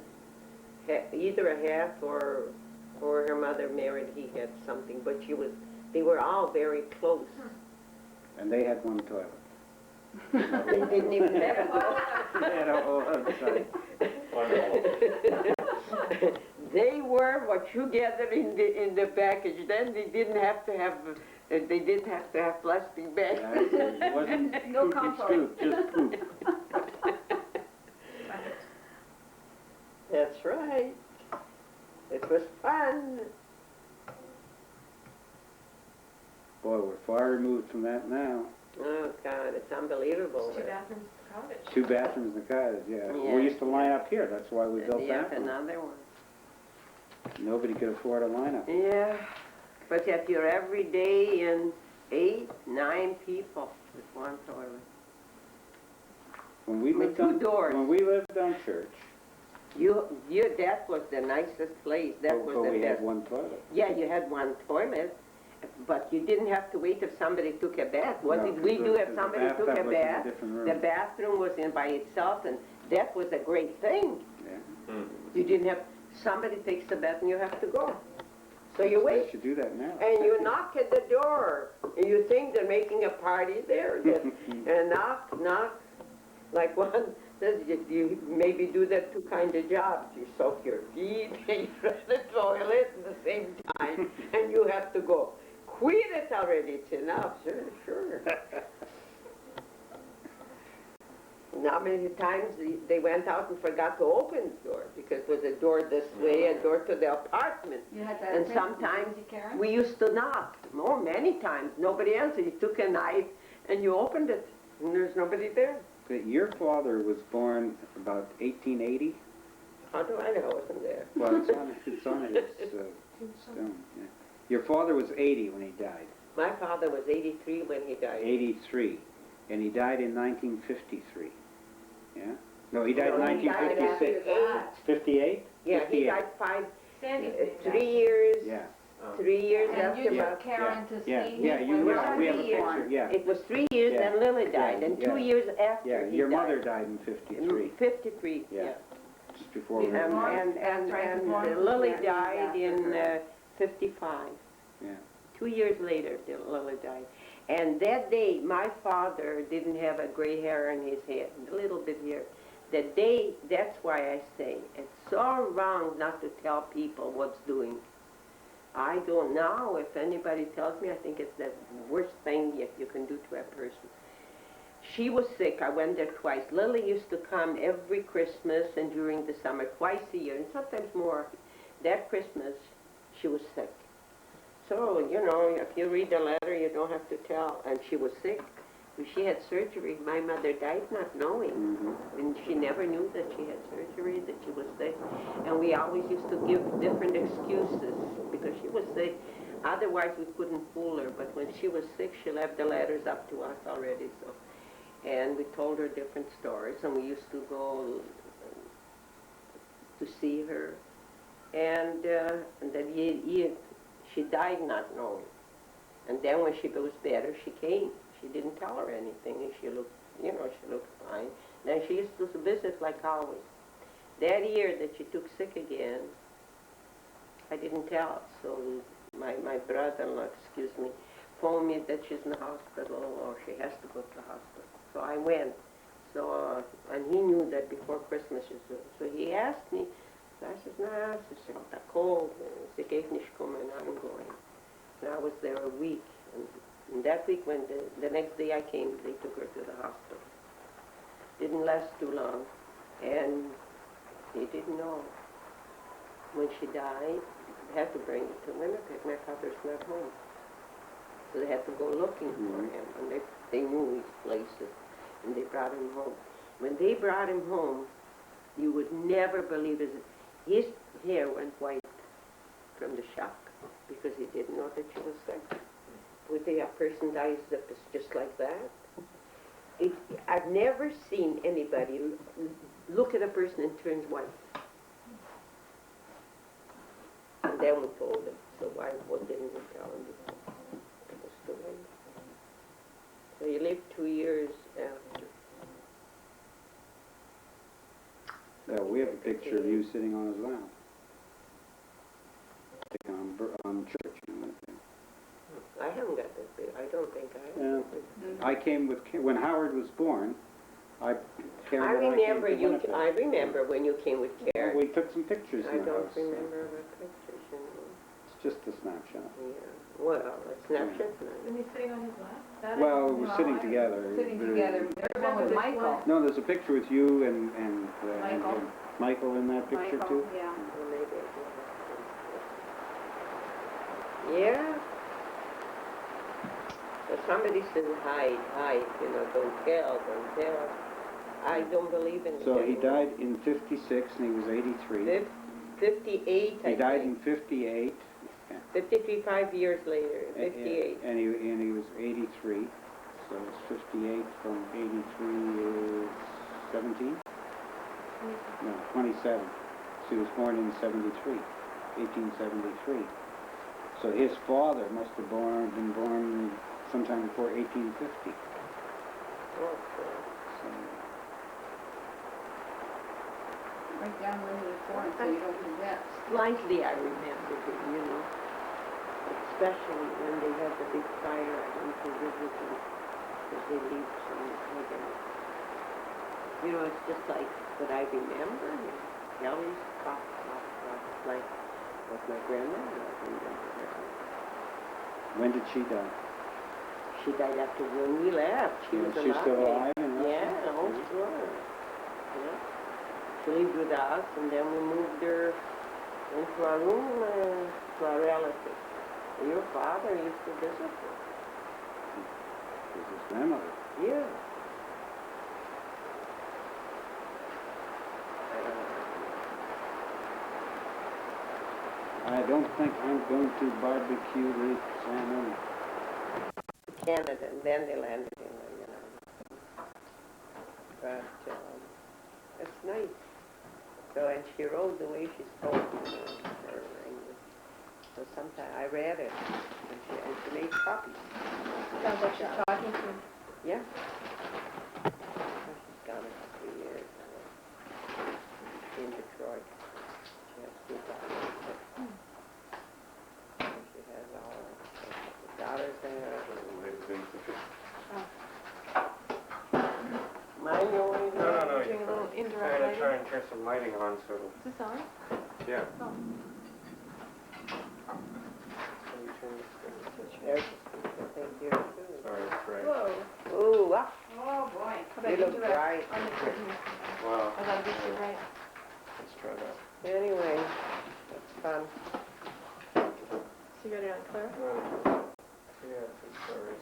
Either a half or her mother married, he had something, but they were all very close. And they had one toilet. They didn't even have They had a whole other side. They were what you gathered in the package. Then they didn't have to have plastic bags. It wasn't No poopy compost. scoop, just poop. That's right. It was fun. Boy, we're far removed from that now. Oh God, it's unbelievable. Two bathrooms cottage. 2 bathrooms in the cottage, yeah. Yeah. We used to line up here, that's why we built Yeah, that one. another one. Nobody could afford a lineup. Yeah, but if you're every day in 8, 9 people with one toilet. When we With lived two on, doors. when we lived on Church, That was the nicest place. That was but the we best. had one toilet. Yeah, you had one toilet, but you didn't have to wait if somebody took a bath. What No, did we 'cause do the- if 'cause somebody the took a bathtub was in a bath? different room. The bathroom was in by itself, and that was a great thing. Yeah. You didn't have, somebody takes the bath and you have to go. So you They wait, should do that now. and you knock at the door, and you think they're making a party there. And knock, like one says, you maybe do that 2 kind of jobs. You soak your feet, and you run the toilet at the same time, and you have to go. Quit it already, it's enough, sure. How many times they went out and forgot to open the door, because it was a door this way, a door to the apartment. You had that. And thing, sometimes did you, Karen? we used to knock, many times, nobody answered. You took a knife and you opened it, and there's nobody there. that your father was born about 1880? How do I know I wasn't there? Well, it's on his stone, yeah. Your father was 80 when he died. My father was 83 when he died. 83. And he died in 1953. Yeah? No, he died in No, he died 1956. after 58? Yeah, he 58. died Sandy. 3 years. Yeah. 3 years And after you my... took Karen to Yeah, see yeah, him you, when yeah, we have a he was born. picture, yeah. It was 3 years, Yeah. then Lily died, Yeah, and yeah. 2 years after Yeah, he your died. mother died in 53. 53, Yeah. yeah. Just before we Yeah. were That's right, And before Lily Karen died after in her. 55. Yeah. 2 years later, Lily died. And that day, my father didn't have a gray hair in his head, a little bit here. That day, that's why I say, it's so wrong not to tell people what's doing. I don't know if anybody tells me, I think it's the worst thing you can do to a person. She was sick, I went there twice. Lily used to come every Christmas and during the summer, twice a year, and sometimes more. That Christmas, she was sick. So, you know, if you read the letter, you don't have to tell. And she was sick. When she had surgery, my mother died not knowing. Mm-hmm. And she never knew that she had surgery, that she was sick. And we always used to give different excuses because she was sick. Otherwise, we couldn't fool her. But when she was sick, she left the letters up to us already. So, and we told her different stories. And we used to go to see her. And then she died not knowing. And then when she was better, she came. She didn't tell her anything, and she looked, you know, she looked fine. Then she used to visit like always. That year that she took sick again, I didn't tell. So my brother-in-law, excuse me, phoned me that she's in the hospital or she has to go to the hospital. So I went. So, and he knew that before Christmas. So he asked me, so I said, nah, she got a cold. She gave me and I'm going. And I was there a week. And that week, when the next day I came, they took her to the hospital. Didn't last too long. And they didn't know. When she died, they had to bring her to Winnipeg. My father's not home. So they had to go looking for him. And they knew his places. And they brought him home. When they brought him home, you would never believe it. His hair went white from the shock because he didn't know that she was sick. Would a person dies just like that? I've never seen anybody look at a person and turns white. And then we told him. So why didn't we tell him before? It was too late. So he lived 2 years after. We have a picture of you sitting on his lap. On church. I haven't got that big. I don't think I have. Yeah. I came with, when Howard was born, Karen and I came to Winnipeg. I remember when you came with Karen. We took some pictures I in the don't house. remember the pictures, you know. It's just a snapshot. Yeah. Well, a snapshot's nice. When he's sitting on his lap? That Well, is- we're sitting together. Sitting together, there's one with Michael. No, there's a picture with you and Michael. Michael in that picture Michael, too. yeah. Well, maybe I do have some. Yeah. But somebody says hide, you know, don't tell. I don't believe in it. So he anymore. died in 56 and he was 83. 58, He I died think. in 58. 53, 5 years later, 58. And he was 83. So it's 58 from 83 is 17? No, 27. So he was born in 73, 1873. So his father must have been born sometime before 1850. Oh, So, Write down when he was born so you don't forget. slightly I remember it, you know. Especially when they had the big fire, I went to visit them because they lived some again. You know, it's just like what I remember. Ellie's cough, like what my grandmother remember her. when did she die? She died after when we left. She was She's alive. still alive? Yeah, oh sure. Yeah. She lived with us, and then we moved her into our room to our relatives. And your father used to visit her. She's his grandmother. Yeah. I don't think I'm going to barbecue the salmon. Canada, and then they landed in the United States. But it's nice. So, and she wrote the way she spoke, her English. So sometimes I read it, and she made copies. Sounds like she's talking to him. Yeah. She's gone for 3 years now. In Detroit. She has 2 daughters. And she has all the daughters there. Mine going? No, Doing a little indirect Try lighting. and turn some lighting on so it'll, Is this on? yeah. Oh. So you turn this thing. There's the thing here too. Sorry, that's right. Whoa. Ooh, ah, Oh, boy. How about you look indirect bright. on the curtain? Wow. Oh, that'll be too bright. Let's try that. Anyway, that's fun. So you got it on Clara? Yeah, it's a story.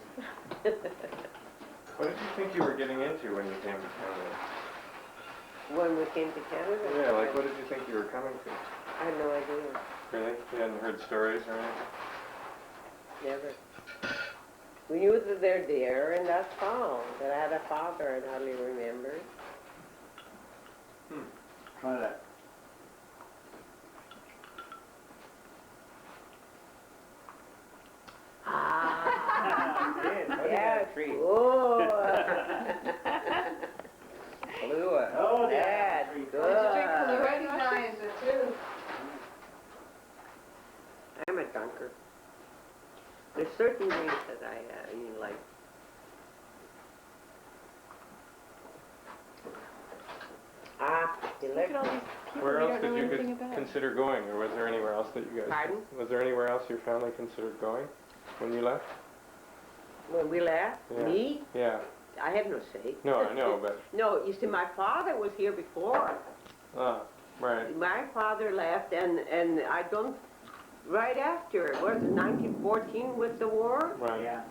What did you think you were getting into when you came to Canada? When we came to Canada? Yeah, like what did you think you were coming to? I had no idea. Really? You hadn't heard stories or anything? Never. We knew that they're there, and that's all. That I had a father, and hardly remembered. Try that. Ah, Yeah, yes. Oh. Kahlua. Oh, That's yeah. good. Recognize it too. I'm a dunker. There's certain drinks that I mean, like. Look at all these people Where we else don't know did you anything about. consider going, or was there anywhere else that you guys... Pardon? Was there anywhere else your family considered going when you left? When we left, Yeah. me, Yeah. I had no say. No, I know, but... No, you see, my father was here before. Ah, right. My father left, and I don't, right after, what was it, 1914 with the war? Right. Yeah.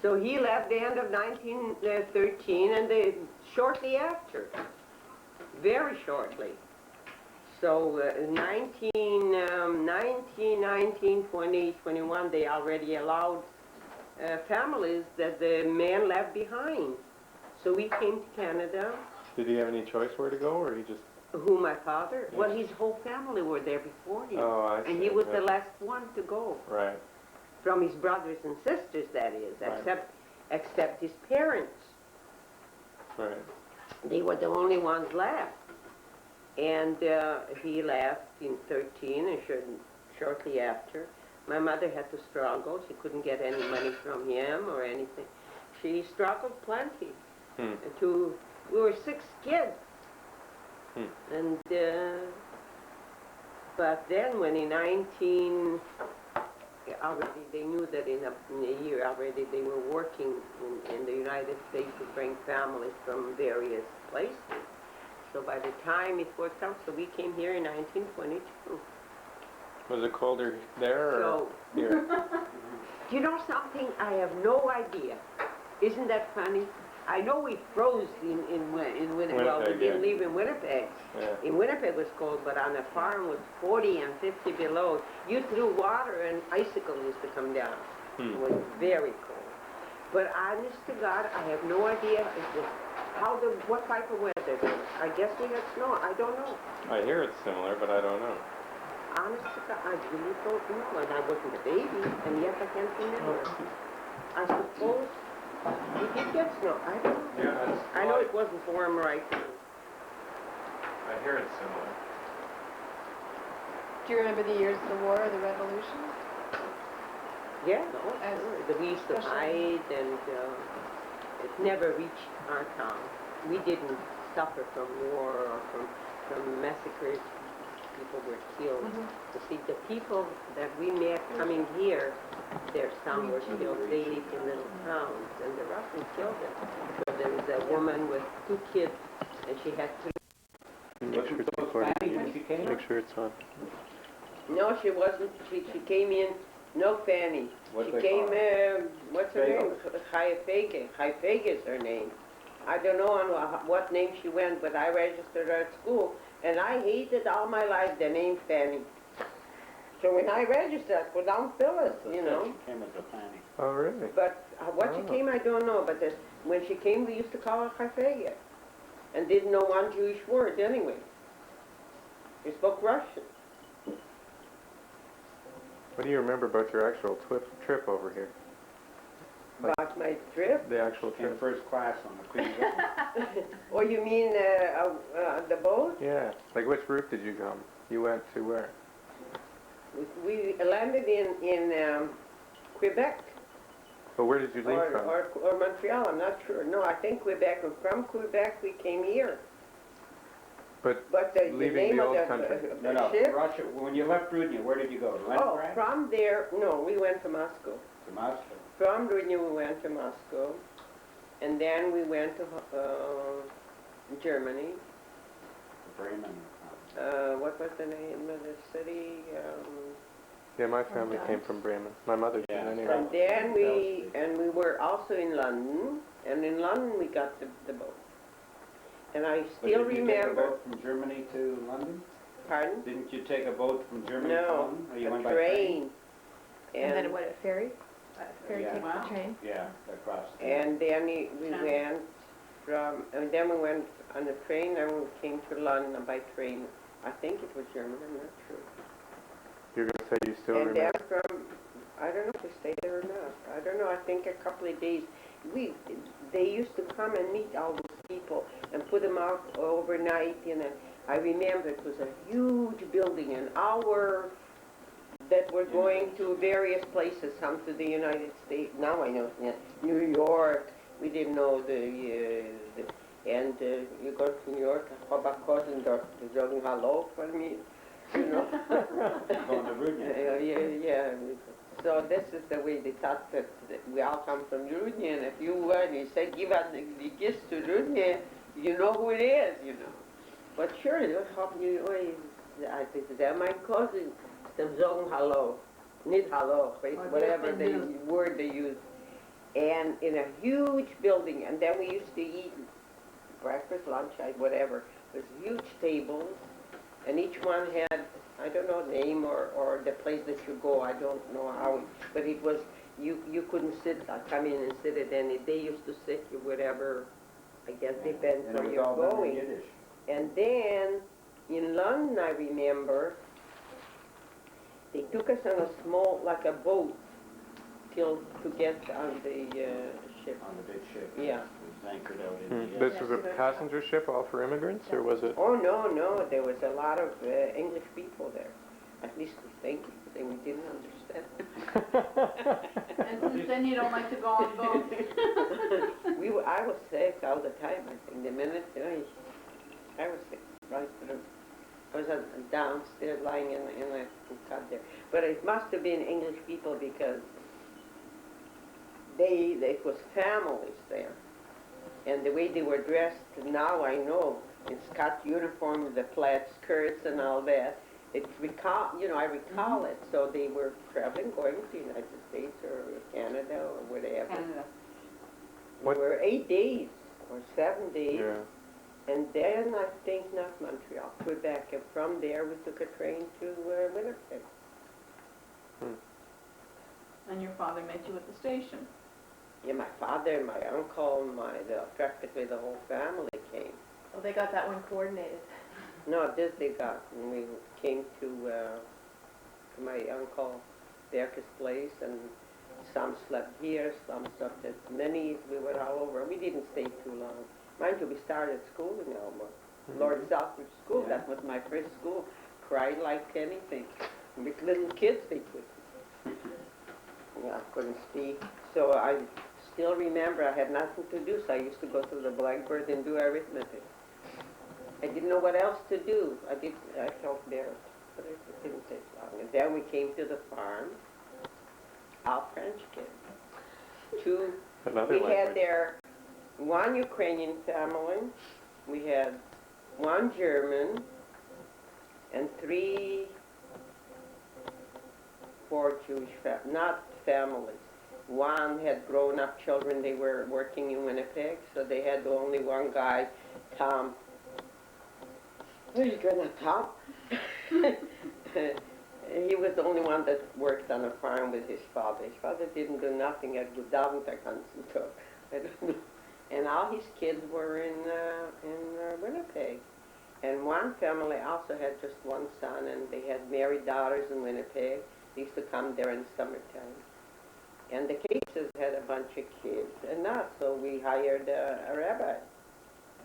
So he left the end of 1913, and shortly after, very shortly. So 19, 20, 21, they already allowed families that the man left behind. So we came to Canada. Did he have any choice where to go, or he just... Who, my father? Yeah. Well, his whole family were there before him. Oh, I see. And he was the Yeah. last one to go. Right. From his brothers and sisters, that is, Right. except his parents. Right. They were the only ones left. And he left in 13, and shortly after, my mother had to struggle. She couldn't get any money from him or anything. She struggled plenty. We were 6 kids. And, but then when in 19, already they knew that in a year already they were working in the United States to bring families from various places. So by the time it worked out, so we came here in 1922. Was it colder there, or So, here? do you know something? I have no idea. Isn't that funny? I know we froze in Winnipeg. Well, we Winnipeg, didn't yeah. live in Winnipeg. Yeah. In Winnipeg was cold, but on the farm was 40 and 50 below. You threw water and icicles used to come down. It was very cold. But honest to God, I have no idea what type of weather it was. I guess we had snow. I don't know. I hear it's similar, but I don't know. Honest to God, I really don't know. And I wasn't a baby, and yet I can't remember. I suppose we did get snow. I don't know. Yeah, I know it wasn't warm right now. I hear it's similar. Do you remember the years of the war or the revolution? Yeah, no, As sure. We used to especially- hide, and it never reached our town. We didn't suffer from war or from massacres. People were killed. You see, the people that we met coming here, some were killed. They lived in little towns, and the Russians killed them. So there was a woman with 2 kids, and she had 3. Make sure it's recording. Make sure it's on. No, she wasn't. She came in. No, Fanny. What She they came, call her? what's her name? Haifege. Haifege is her name. I don't know on what name she went, but I registered her at school, and I hated all my life the name Fanny. So when I registered, I put down Phyllis, you know. She came as a planning. Oh, really? But what she Oh. came, I don't know. But when she came, we used to call her Chafeya. And didn't know one Jewish word anyway. We spoke Russian. What do you remember about your actual trip over here? Like- About my trip. The actual Came trip? first class on the Queen of Oh, you mean the boat? Yeah. Like which route did you come? You went to where? We landed in Quebec Well, where did you leave from? or Montreal. I'm not sure. No, I think Quebec. And from Quebec we came here. But the leaving name the of old the, country. No, no, ship. Russia, when you left Rudnia, where did you go? To Oh, Leningrad? from there. No, we went to Moscow. To Moscow. From Rudnia we went to Moscow, and then we went to Germany. Bremen. What was the name of the city? Yeah, my family came from Bremen. My mother did Yeah. anyway. And then we were also in London, and in London we got the boat. And I But still did you take a remember. boat from Germany to London? Pardon? Didn't you take a boat from Germany to No, London? Or you a went by train. And then what, a ferry? A ferry Yeah. takes Wow. the train? Yeah, across. And then we Yeah. went and then we went on the train, and we came to London by train. I think it was German, I'm not sure. You're going to say you still And remember. then from, I don't know if we stayed there or not. I don't know, I think a couple of days. They used to come and meet all those people and put them out overnight, I remember it was a huge building, an hour that were going to various places, some to the United States. Now I know, yeah, New York. We didn't know you go to New York, Hobart-Kosendorf, to sagen hello for me, you know. Going to Rudnia. Yeah. So this is the way they thought that we all come from Rudnia, and if you were, you say, give out the gifts to Rudnia, you know who it is, you know. But sure, what happened, you know, they're my cousin, them sagen hello, nicht hello, whatever the word they use. And in a huge building, and then we used to eat breakfast, lunch, whatever. There's huge tables, and each one had, I don't know, name or the place that you go. I don't know how, but it was, you couldn't sit, come in and sit at any. They used to sit you whatever, I guess depends And it where was you're all done in going. Yiddish. And then in London, I remember, they took us on a small, like a boat, to get on the ship. On the big ship. Yeah. It was anchored out in the. This was a passenger ship all for immigrants, or was it? Oh, no, there was a lot of English people there. At least we think, they we didn't understand. And since then you don't like to go on boats? I was sick all the time, I think. The minute I was sick right through. I was downstairs lying in a cot there. But it must have been English people because it was families there. And the way they were dressed, now I know, in Scott uniforms, the plaid skirts and all that. I recall it. So they were traveling, going to the United States or Canada or whatever. Canada. What- We were 8 days or 7 days. Yeah. And then I think not Montreal, Quebec. And from there we took a train to Winnipeg. And your father met you at the station? Yeah, my father, my uncle, practically the whole family came. Well, they got that one coordinated. No, this they got. And we came to my uncle Berke's place, and some slept here, some slept at Minnie's. We were all over. We didn't stay too long. Mind you, we started school in Elmore. Lord Southbridge School. Yeah. That was my first school. Cried like anything. With little kids, they could. Yeah, I couldn't speak. So I still remember I had nothing to do, so I used to go to the blackboard and do arithmetic. I didn't know what else to do. I felt embarrassed, but it didn't take long. And then we came to the farm, all French kids. Another We had language. there one Ukrainian family, we had one German, and 4 Jewish not families. One had grown-up children, they were working in Winnipeg, so they had only one guy, Tom. Where you going, Tom? he was the only one that worked on a farm with his father. His father didn't do nothing at Gudavntakansen, so I don't know. And all his kids were in Winnipeg. And one family also had just one son, and they had married daughters in Winnipeg. They used to come there in summertime. And the Cases had a bunch of kids, and not, so we hired a rabbi.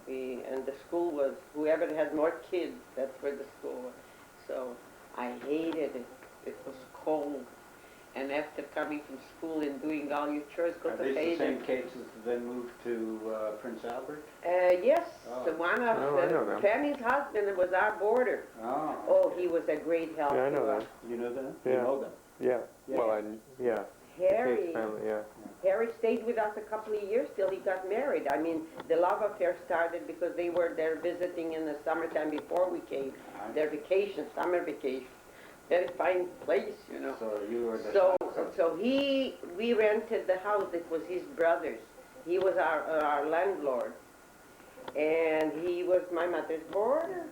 And the school was, whoever had more kids, that's where the school was. So I hated it. It was cold. And after coming from school and doing all your chores, go Are to these the Hayden. same cases that then moved to Prince Albert? Yes, Oh. the one of Oh, I know them. Penny's husband was our boarder. Oh. Oh, he was a great help. Yeah, I know to us. them. You know them? Yeah. You know them? Yeah. Yeah. Well, yeah. Harry, Cates family, yeah. Harry stayed with us a couple of years till he got married. I mean, the love affair started because they were there visiting in the summertime before we came. Their vacation, summer vacation. Very fine place, you know. So you were the So we rented the house. It was his brother's. He was our landlord, and he was my mother's boarder.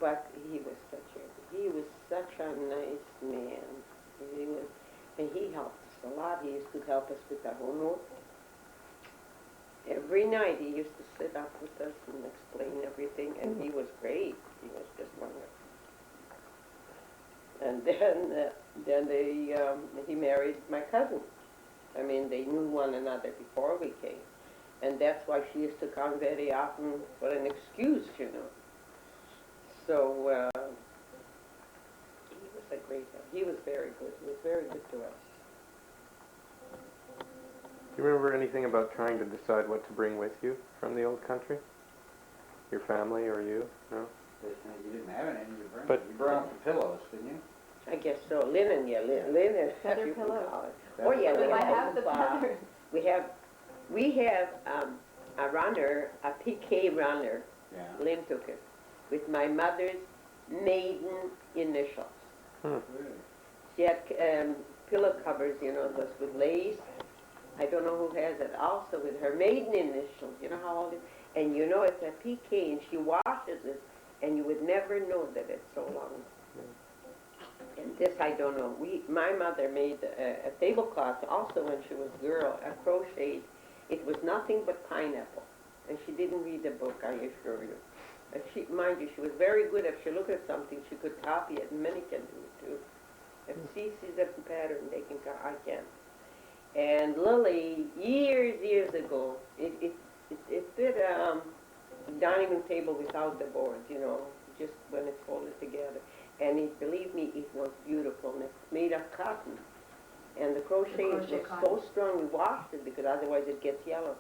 But he was such a nice man. And he helped us a lot. He used to help us with our homework. Every night he used to sit up with us and explain everything, and he was great. He was just wonderful. And then he married my cousin. I mean, they knew one another before we came. And that's why she used to come very often for an excuse, you know. So he was a great help. He was very good. He was very good to us. Do you remember anything about trying to decide what to bring with you from the old country? Your family or you? No? You didn't have any, But- you brought the pillows, didn't you? I guess so. Linen, yeah, linen. Feather you can pillows. call it. Oh yeah, we I have have the feathers. We have a runner, a PK runner. Yeah. Lynn took it with my mother's maiden initials. Really? She had pillow covers, you know, those with lace. I don't know who has it. Also with her maiden initials. You know how old it is? And you know it's a PK, and she washes it, and you would never know that it's so long. And this I don't know. My mother made a tablecloth also when she was a girl, a crochet. It was nothing but pineapple. And she didn't read the book, I assure you. And mind you, she was very good. If she looked at something, she could copy it. Many can do it too. If she sees a pattern, they can copy. I can't. And Lily, years ago, it did a dining room table without the boards, you know, just when it's folded together. And believe me, it was beautiful. And it's made of cotton. And the crochet is so strong, we washed it because otherwise it gets yellow.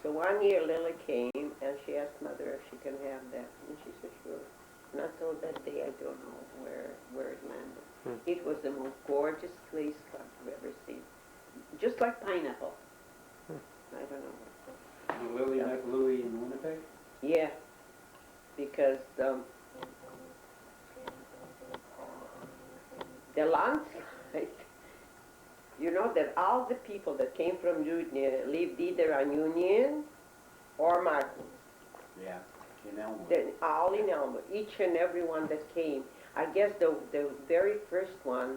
So one year Lily came and she asked Mother if she can have that. And she said, sure. And until that day, I don't know where it landed. It was the most gorgeous lace cloth I've ever seen. Just like pineapple. I don't know. And Lily met Louis in Winnipeg? Yeah. Because the landslide, you know that all the people that came from Union lived either on Union or Martin. Yeah, in Elmwood. They're all in Elmwood, each and every one that came. I guess the very first one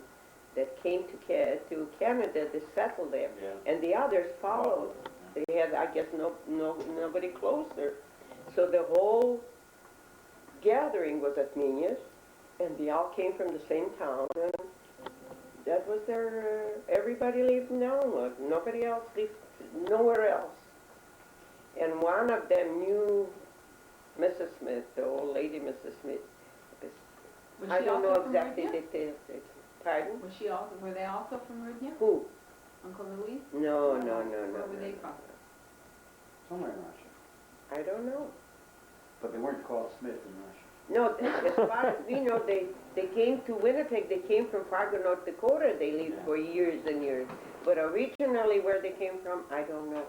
that came to Canada, they settled there. Yeah. And the others followed. They had, I guess, nobody closer. So the whole gathering was at Nina's, and they all came from the same town. And that was their, everybody lived in Elmwood. Nobody else lived nowhere else. And one of them knew Mrs. Smith, the old lady Mrs. Smith. Was I she don't know also from exactly Rudnia? details. Pardon? Were they also from Rudnia? Who? Uncle Louis? No. Where were they from? Somewhere in Russia. I don't know. But they weren't called Smith in Russia. No, as far as we know, they came to Winnipeg. They came from Fargo, North Dakota. They lived for years and years. But originally where they came from, I don't know.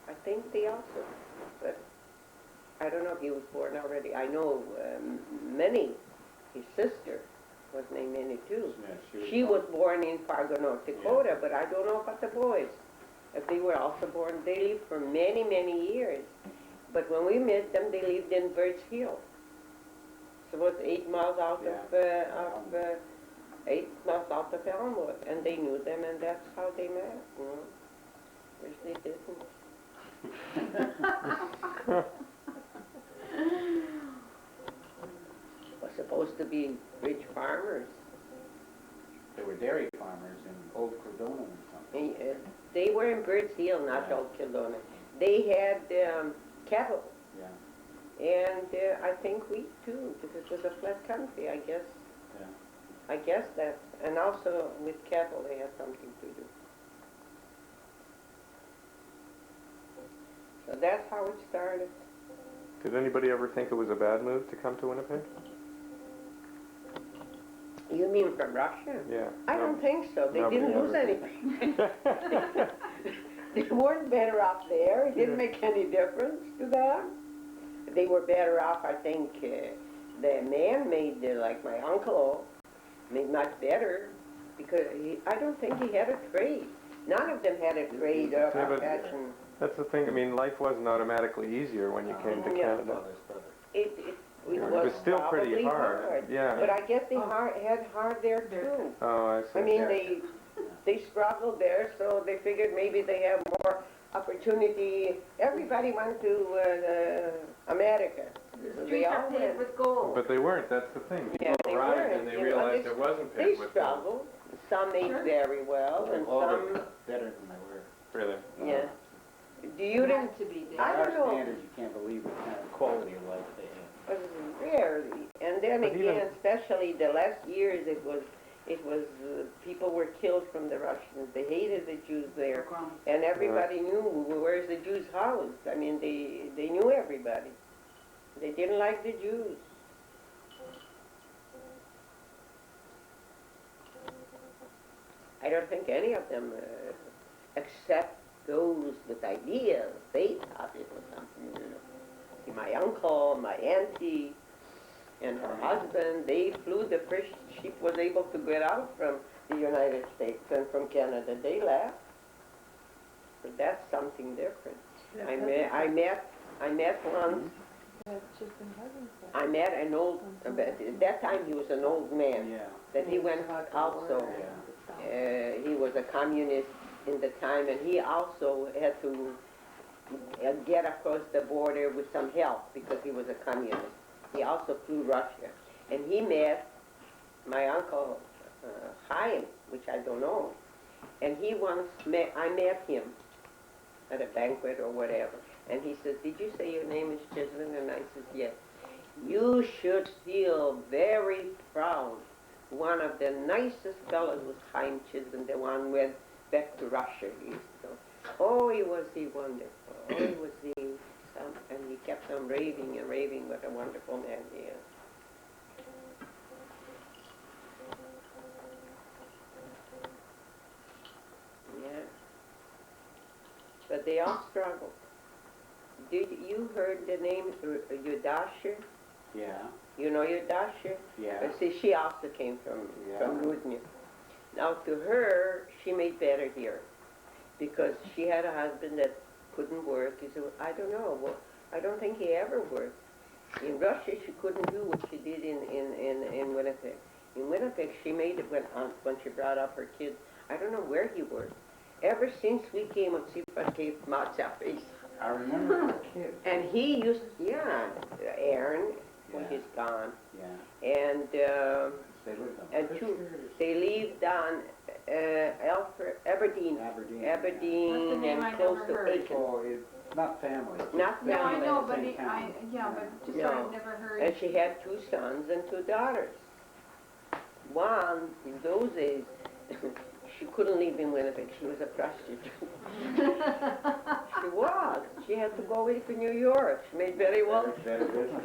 I think they also, but I don't know if he was born already. I know Minnie, his sister, was named Minnie too. Yeah, She was born in Fargo, North Dakota, but I don't know about the boys. If they were also born, they lived for many, many years. But when we met them, they lived in Birch Hill. was 8 miles out Yeah. of 8 miles out of Elmwood, and they knew them, and that's how they met, you know. Which they didn't. Was supposed to be rich farmers. They were dairy farmers in Old Cordona or something. They were in Birds Hill, not Yeah. Old Kildonan. They had cattle, Yeah, and I think wheat too, because it was a flat country, I guess. yeah. I guess that, and also with cattle they had something to do. So that's how it started. Did anybody ever think it was a bad move to come to Winnipeg? You mean from Russia? Yeah. I don't think so. They Nobody didn't lose ever- anything. They weren't better off there. It didn't make any difference to them. They were better off, I think. The man made, like my uncle, made much better because I don't think he had a trade. None of them had a trade or Yeah, a but- passion. That's the thing. I mean, life wasn't automatically easier when you came to Yeah. Canada. It It was was still pretty probably hard. Yeah. But I guess they had hard there too. Oh, I see. I mean, Yeah. they struggled there, so they figured maybe they have more opportunity. Everybody went to America. So they all went. with gold. But they weren't. That's the thing. Yeah, People they arrived weren't, and they you know, realized they- it wasn't They paved with gold. struggled. Some ate Sure. very well, and All some, better than they were. Really. yeah. Do you didn't? to be I Our don't know. standards, you can't believe what kind of quality of life they had. Rarely. And then But again, even- especially the last years, it was people were killed from the Russians. They hated the Jews there, and everybody knew where's the Jews' house. I mean, they knew everybody. They didn't like the Jews. I don't think any of them, except those with ideas, they thought it was something, you know. My uncle, my auntie, and her husband, they flew the first ship was able to get out from the United States and from Canada. They left. But that's something different. I met once. I met an old. At that time, he was an old man. Yeah, That he went also. yeah. He was a communist in the time, and he also had to get across the border with some help because he was a communist. He also flew Russia, and he met my uncle Chaim, which I don't know, and he once met. I met him at a banquet or whatever, and he says, "Did you say your name is Chisvin?" And I said, "Yes." You should feel very proud. One of the nicest fellows was Chaim Chisvin, the one who went back to Russia. Oh, was he wonderful. Oh, was he and he kept on raving and raving what a wonderful man he is. Yeah. But they all struggled. Did you heard the name Yudasha? Yeah, You know Yudasha? yeah. See, she also came from Rudnya. Now, to her, she made better here because she had a husband that couldn't work. He said, I don't know. Well, I don't think he ever worked. In Russia, she couldn't do what she did in Winnipeg. In Winnipeg, she made it when she brought up her kids. I don't know where he worked. Ever since we came on Sipa Cape Matzafe, I remember as a kid. and he used, Aaron, when Yeah. he's gone, Yeah, and they lived on and they lived on Aberdeen, Aberdeen. That's the and name I close never to heard. Aiken. Oh, it's not family. Not No, I family. know, but Same town. but just No. I've never heard. And she had 2 sons and 2 daughters. One, in those days, she couldn't live in Winnipeg. She was a prostitute. She was. She had to go away to New York. She made very well. Better business.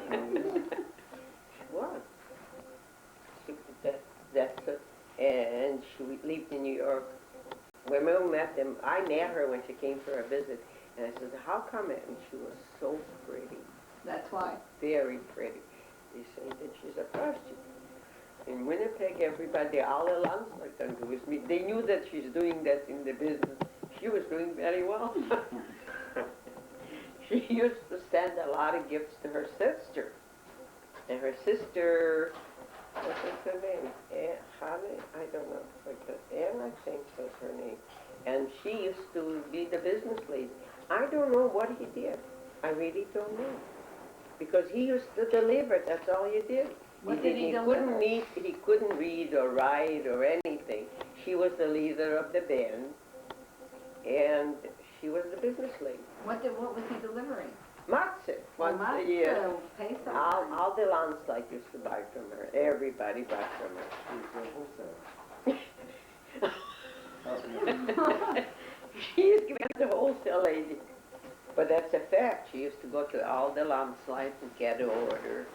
She was. That's it. And she lived in New York. When we met them, I met her when she came for a visit. And I said, how come it? And she was so pretty. That's why. Very pretty. They say that she's a prostitute. In Winnipeg, everybody, alle Landsleute with me, they knew that she's doing that in the business. She was doing very well. She used to send a lot of gifts to her sister. And her sister, what was her name? Holly? I don't know. Anne, I think was her name. And she used to be the business lady. I don't know what he did. I really don't know. Because he used to deliver, that's all you did. What did he couldn't deliver? he couldn't read or write or anything. She was the leader of the band, and she was the business lady. What was he delivering? Matze, once a year. Peso. All the landslide used to buy from her. Everybody bought from her. She used to be the wholesale lady. But that's a fact. She used to go to all the landslides and get an order.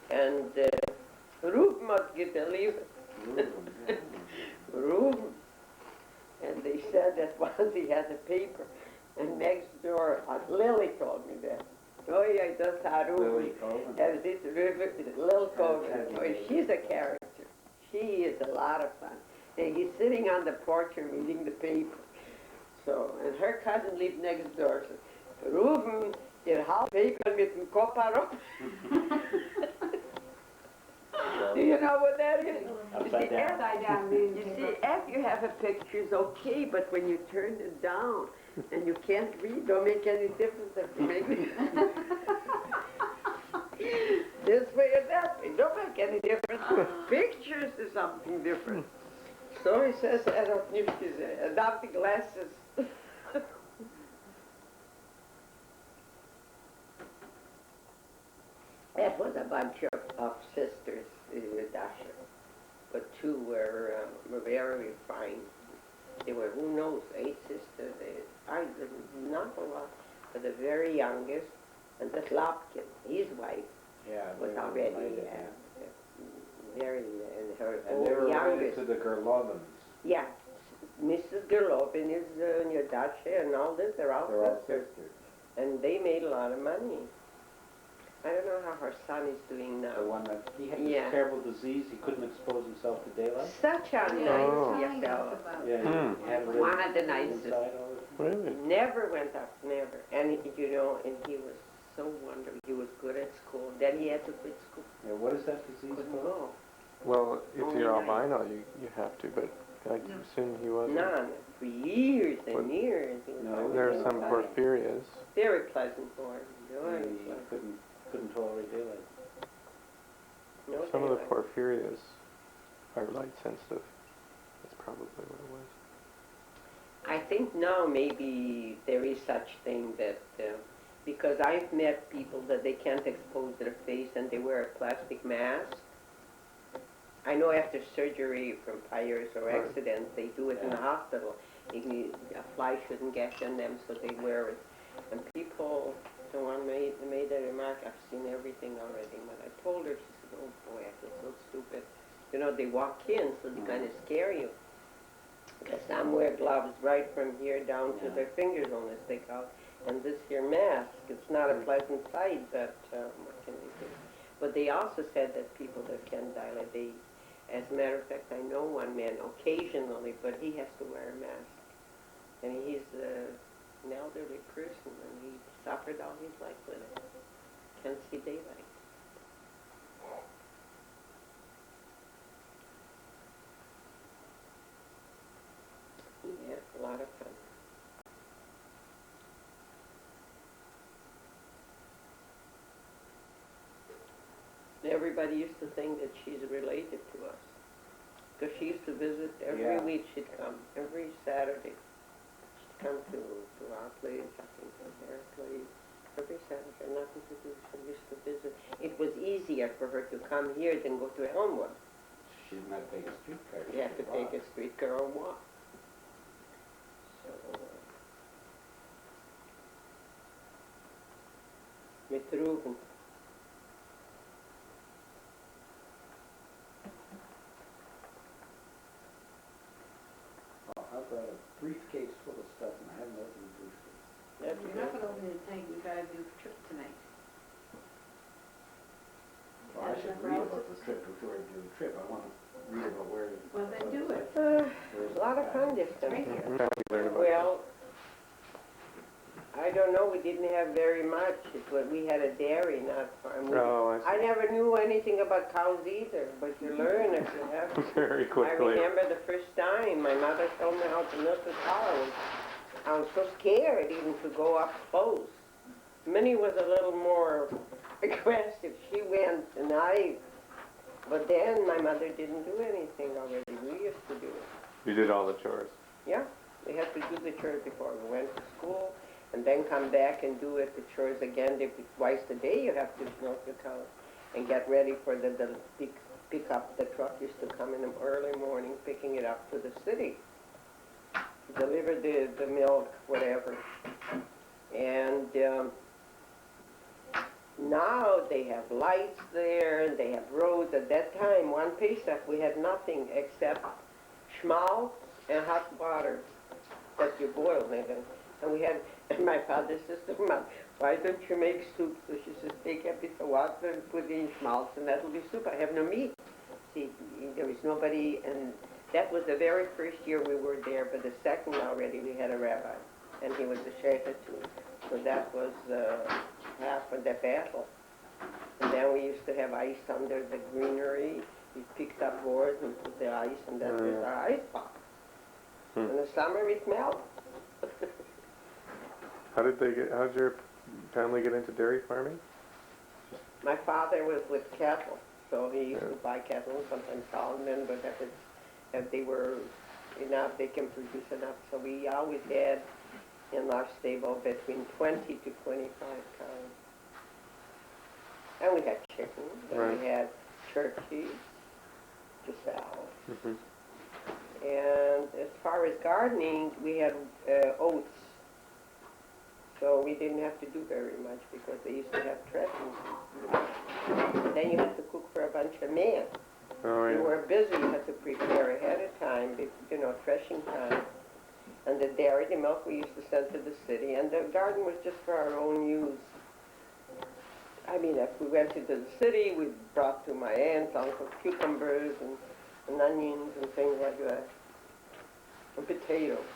And Reuben must get the leave. Reuben. And they said that once he had a paper, and next door, Lily told me that. Oh yeah, that's how Reuben. And this Lil Coven. Oh, she's a character. She is a lot of fun. And he's sitting on the porch and reading the paper. So, and her cousin lived next door. So, Reuben, ihr Halbpegel mit dem Kopf herab. Do you know what that is? Upside down. Upside down. You see, if you have a picture, it's okay, but when you turn it down and you can't read, don't make any difference if you make it. This way or that way, don't make any difference. Pictures is something different. So he says, I don't need his adopted glasses. That was a bunch of sisters, Dasha. But two were very fine. They were, who knows, 8 sisters. Not a lot, but the very youngest, and the Slopkin, his wife, was already very, and her And they were related youngest. to the Gerlovins. Yeah, Mrs. Gerlovin is your Dasha and all this, they're all sisters. And they made a lot of money. I don't know how her son is doing now. The one that, he had this terrible disease, he couldn't expose himself to daylight. Such a nice fellow. Yeah, he had One of the nicest. Really? Never went up, never. And you know, and he was so wonderful. He was good at school. Then he had to quit school. Yeah, what is that disease Couldn't called? go. Well, if Only you're nice. albino, you have to, but I assume he wasn't. None. For years and What? years. He was No, always There are in some the porphyrias. Very pleasant boy. Very He pleasant. couldn't tolerate daylight. No Some of the daylight. porphyrias are light sensitive. That's probably what it was. I think now maybe there is such thing that, because I've met people that they can't expose their face and they wear a plastic mask. I know after surgery from fires or Right. accidents, they do it in the hospital. A fly shouldn't get on them, so they wear it. And people, someone made a remark, I've seen everything already. When I told her, she said, oh boy, I feel so stupid. You know, they walk in, so they kind of scare you. Because some wear gloves right from here down to their fingers only stick out. And this here mask, it's not a pleasant sight, but what can we do? But they also said that people that can dilate, as a matter of fact, I know one man occasionally, but he has to wear a mask. And he's an elderly person, and he suffered all his life with it. Can't see daylight. Yeah, a lot of fun. Everybody used to think that she's related to us. Because she used to visit every week. She'd come every Saturday. She'd come to our place, I think, to their place. Every Saturday, nothing to do. She used to visit. It was easier for her to come here than go to Elmwood. She didn't have to take a streetcar. You have to take a streetcar or walk. So, mit Ruben. Oh, I've got a briefcase full of stuff and I haven't opened the briefcase. That's You're not gonna open the tank, we gotta do a trip tonight. Well, I should read about the trip before I do the trip. I want to read about where. Well, then do it. A lot of fun this time. Learn about Well, I don't know, we didn't have very much. We had a dairy, not farm. Oh, I I never knew anything about cows either, but you learn if you have to. see. Very I quickly. remember the first time my mother told me how to milk a cow. I was so scared even to go up close. Minnie was a little more aggressive. She went and but then my mother didn't do anything already. We used to do it. You did all the chores. Yeah, we had to do the chores before we went to school, and then come back and do it, the chores again. Twice a day you have to milk the cow and get ready for the pick up. The truck used to come in the early morning, picking it up to the city, to deliver the milk, whatever. And now they have lights there, and they have roads. At that time, one Pesach, we had nothing except schmaltz and hot water that you boiled it in. And we had, and my father says to Mom, why don't you make soup? So she says, take a bit of water and put in schmaltz, and that'll be soup. I have no meat. See, there was nobody, and that was the very first year we were there, but the second already we had a rabbi, and he was a sheikh too. So that was half of the battle. And then we used to have ice under the greenery. We picked up boards and put the ice, and that was our ice box. In the summer it melted. How did your family get into dairy farming? My father was with cattle, so he used to buy cattle and sometimes sell them, but if they were enough, they can produce enough. So we always had in our stable between 20 to 25 cows. And we had chickens, and we had turkeys to sell. Mm-hmm. And as far as gardening, we had oats. So we didn't have to do very much because they used to have threshing. Then you had to cook for a bunch of men. Oh, You yeah. were busy, you had to prepare ahead of time, threshing time. And the dairy, the milk we used to send to the city, and the garden was just for our own use. I mean, if we went into the city, we brought to my aunt's uncle cucumbers and onions and things like that, and potatoes.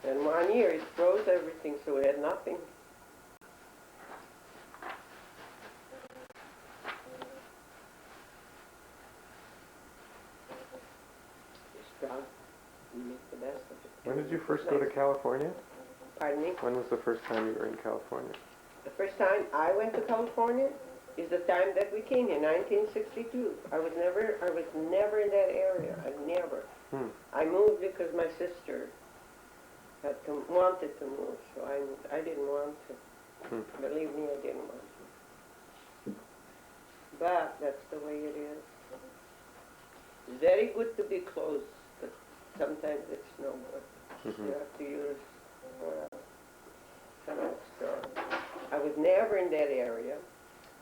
And 1 year it froze everything, so we had nothing. Strong. You make the best of it. When did you first go to California? Pardon me? When was the first time you were in California? The first time I went to California is the time that we came here, 1962. I was never in that area. I never. I moved because my sister wanted to move, so I didn't want to. Believe me, I didn't want to. But that's the way it is. It's very good to be close, but sometimes it's no good. You have to use some extra. I was never in that area,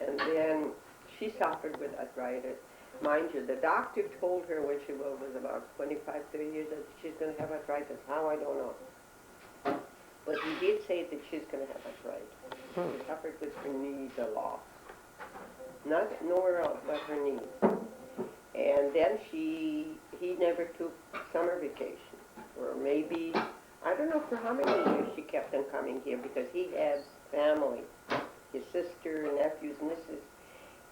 and then she suffered with arthritis. Mind you, the doctor told her when she was about 25, 30 years that she's going to have arthritis. How, I don't know. But he did say that she's going to have arthritis. She suffered with her knees a lot. Not nowhere else but her knees. And then he never took summer vacation. Or maybe, I don't know for how many years she kept on coming here because he had family, his sister, nephews, nieces.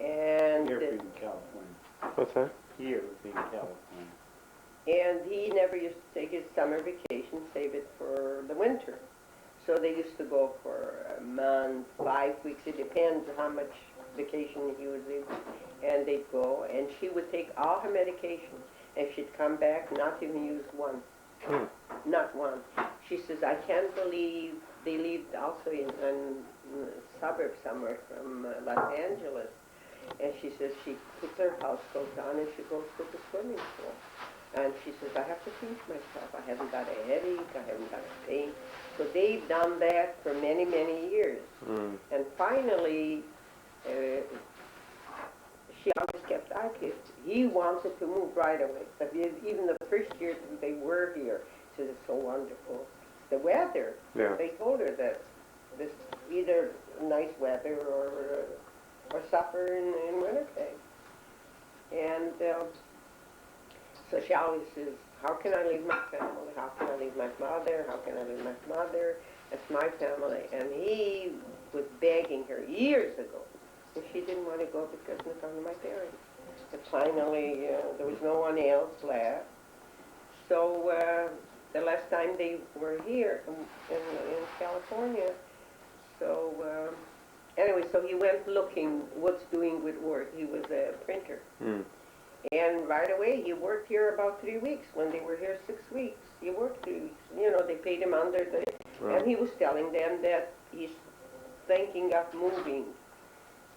And Here in California. What's that? Here in California. And he never used to take his summer vacation, save it for the winter. So they used to go for a month, 5 weeks, it depends how much vacation he was in. And they'd go, and she would take all her medication, and she'd come back, not even use one. Not one. She says, I can't believe they lived also in a suburb somewhere from Los Angeles. And she says she puts her house coat on and she goes to the swimming pool. And she says, I have to pinch myself. I haven't got a headache. I haven't got a pain. So they've done that for many, many years. And finally, she always kept asking. He wanted to move right away. But even the first year that they were here, she said, it's so wonderful. The weather, they told her that this either nice weather or suffer in winter time. And So she always says, how can I leave my family? How can I leave my father? How can I leave my mother? It's my family. And he was begging her years ago. And she didn't want to go because in front of my parents. But finally, there was no one else left. So the last time they were here in California, so anyway, so he went looking what's doing with work. He was a printer. Mm. And right away, he worked here about 3 weeks. When they were here 6 weeks, he worked 3 weeks. You know, they paid him under the... Right. And he was telling them that he's thinking of moving.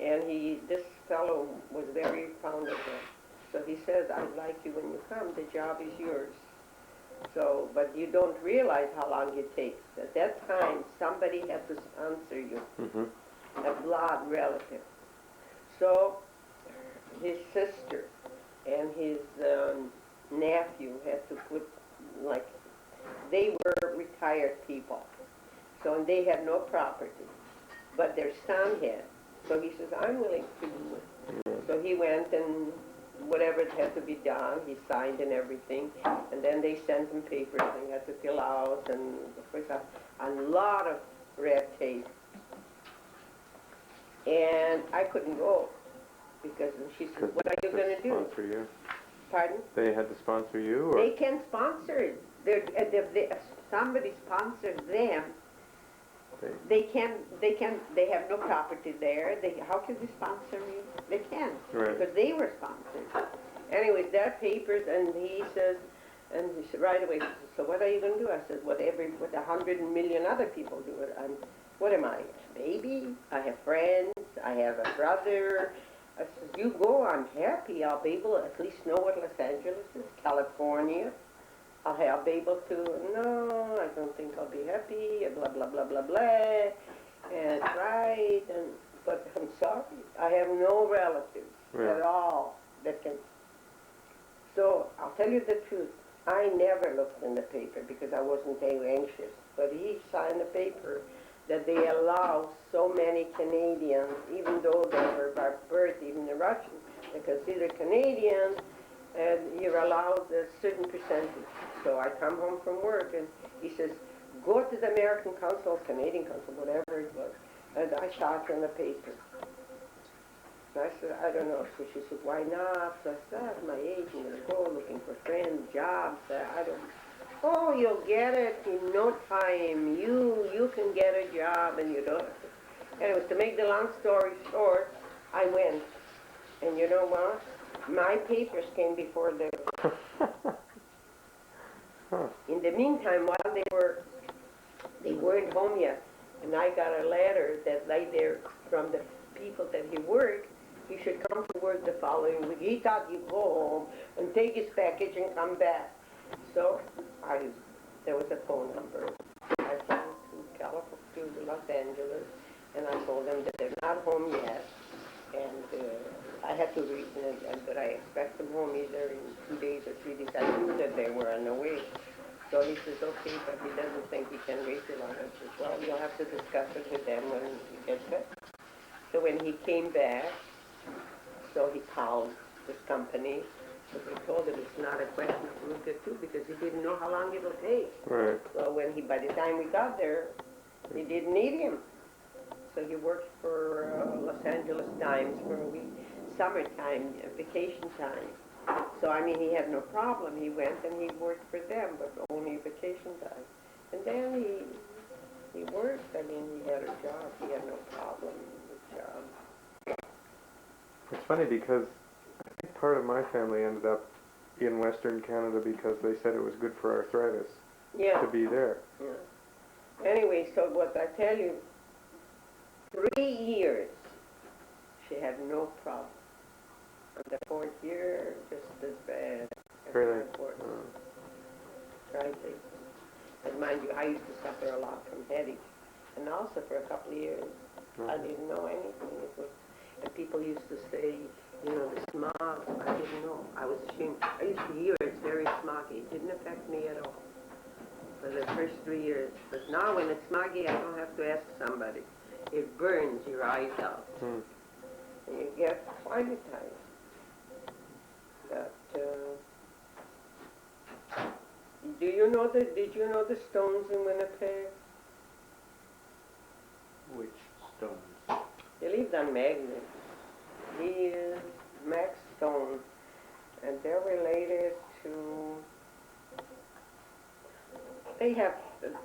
And this fellow was very fond of him. So he says, I'd like you when you come. The job is yours. So, but you don't realize how long it takes. At that time, somebody had to sponsor you, Mm-hmm. a blood relative. So his sister and his nephew had to put, like, they were retired people. So, and they had no property, but their son had. So he says, I'm willing to do it. So he went and whatever had to be done, he signed and everything. And then they sent him papers and he had to fill out, and of course a lot of red tape. And I couldn't go because she said, what are you going to do? Sponsor you. Pardon? They had to sponsor you, or They can sponsor it. If somebody sponsored them, they have no property there. How can they sponsor me? They can't, Right. because they were sponsored. Anyways, there are papers, and he says, right away, so what are you going to do? I said, what 100 million other people do it. What am I, a baby? I have friends. I have a brother. I said, you go, I'm happy. I'll be able to at least know what Los Angeles is, California. I'll be able to, no, I don't think I'll be happy, blah, blah, blah, blah, blah. And right, but I'm sorry, I have no relatives at all that can. So I'll tell you the truth, I never looked in the paper because I wasn't very anxious. But he signed a paper that they allow so many Canadians, even though they were by birth, even the Russians, they're considered Canadians, and you're allowed a certain percentage. So I come home from work, and he says, go to the American Consul, Canadian Consul, whatever it was, and I saw it in the paper. And I said, I don't know. So she said, why not? So I said, at my age, I'm going to go looking for friends, jobs. I don't. Oh, you'll get it in no time. You can get a job, and you don't. Anyways, to make the long story short, I went. And you know what? My papers came before the... In the meantime, while they weren't home yet, and I got a letter that lay there from the people that he worked. He should come to work the following week. He thought he'd go home and take his package and come back. So there was a phone number. I phoned to Los Angeles, and I told them that they're not home yet, and I had to read that I expect them home either in 2 days or 3 days. I knew that they were on the way. So he says, okay, but he doesn't think he can wait too long. I said, well, you'll have to discuss it with them when he gets back. So when he came back, so he called this company. So he told him it's not a question of look at two because he didn't know how long it'll take. Right. So by the time we got there, he didn't need him. So he worked for Los Angeles Times for a week, summertime, vacation time. So I mean, he had no problem. He went and he worked for them, but only vacation time. And then he worked. I mean, he had a job. He had no problem with the job. It's funny because I think part of my family ended up in Western Canada because they said it was good for arthritis to be there. Yeah. Anyway, so what I tell you, 3 years, she had no problem. And the 4th year, just as bad as Really? the 4th. Right? And mind you, I used to suffer a lot from headaches. And also for a couple of years, I didn't know anything. And people used to say, you know, the smog, I didn't know. I was ashamed. I used to hear it's very smoggy. It didn't affect me at all for the first 3 years. But now when it's smoggy, I don't have to ask somebody. It burns your eyes out. And you get climatized. But did you know the Stones in Winnipeg? Which stones? They lived on Magnet. He is Max Stone, and they're related to, they have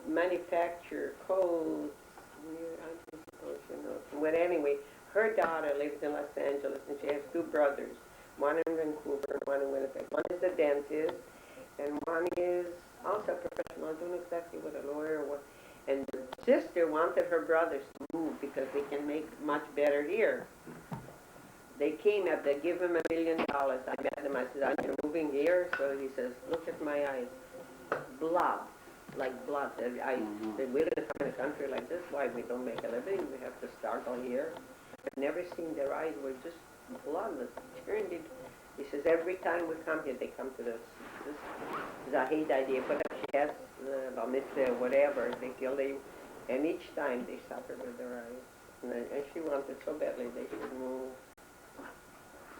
manufacture codes. I don't suppose you know. But anyway, her daughter lives in Los Angeles, and she has two brothers, one in Vancouver and one in Winnipeg. One is a dentist, and one is also a professional, I don't know exactly what, a lawyer or what. And the sister wanted her brothers to move because they can make much better here. They came up, they give him $1 million. I met him, I said, "Are you moving here?" So he says, "Look at my eyes, blood, like blood." I said, "We live in a country like this, why we don't make a living? We have to struggle here." I've never seen their eyes were just blood that turned it. He says, "Every time we come here, they come to this is a hate idea, but she has whatever, they feel they, and each time they suffer with their eyes. And she wanted so badly they should move.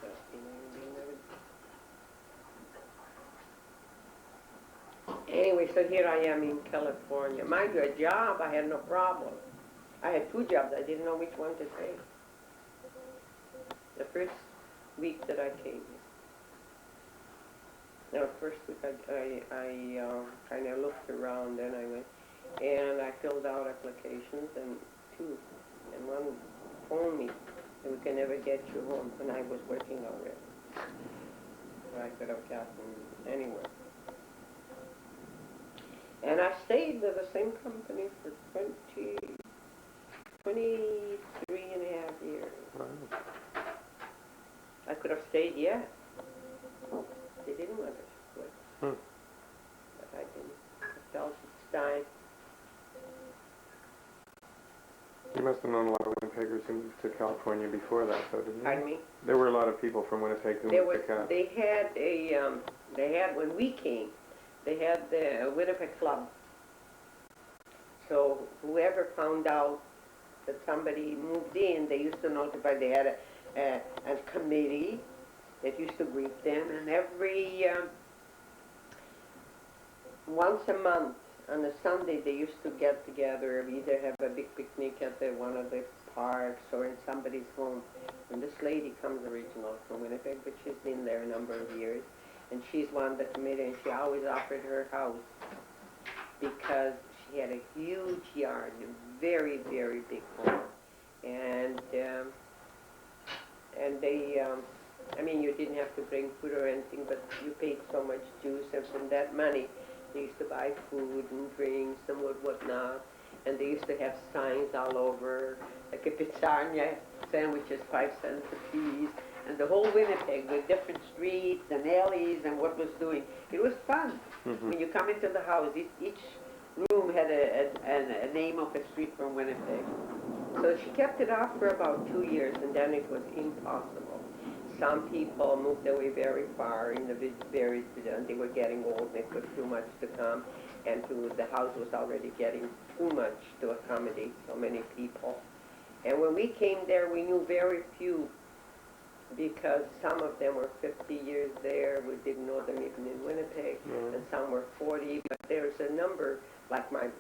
But, you know, they never... Anyway, so here I am in California. Mind you, a job, I had no problem. I had two jobs, I didn't know which one to take. The first week that I came here. Now, first week I kind of looked around, and I went, and I filled out applications, and two, and one phoned me, and we can never get you home, and I was working already. So I could have gotten anywhere. And I stayed with the same company for 23 and a half years. Wow. I could have stayed yet. They didn't want us to quit. But I didn't. I felt it's time. You must have known a lot of Winnipeggers who moved to California before that, though, didn't you? Pardon me? There were a lot of people from Winnipeg who moved to Cal. They had, when we came, they had the Winnipeg Club. So whoever found out that somebody moved in, they used to notify, they had a committee that used to greet them, and every, once a month, on a Sunday, they used to get together, either have a big picnic at one of the parks or in somebody's home. And this lady comes original from Winnipeg, but she's been there a number of years. And she's one of the committee, and she always offered her house because she had a huge yard, a very, very big home. And they, I mean, you didn't have to bring food or anything, but you paid so much dues, and from that money, they used to buy food and drinks and whatnot. And they used to have signs all over, like a pizzeria, sandwiches, 5 cents a piece. And the whole Winnipeg with different streets and alleys and what was doing. It was fun. When you come into the house, each room had a name of a street from Winnipeg. So she kept it off for about 2 years, and then it was impossible. Some people moved away very far in the very, they were getting old, it was too much to come, and the house was already getting too much to accommodate so many people. And when we came there, we knew very few, because some of them were 50 years there, we didn't know them even in Winnipeg, and some were 40, but there's a number, like my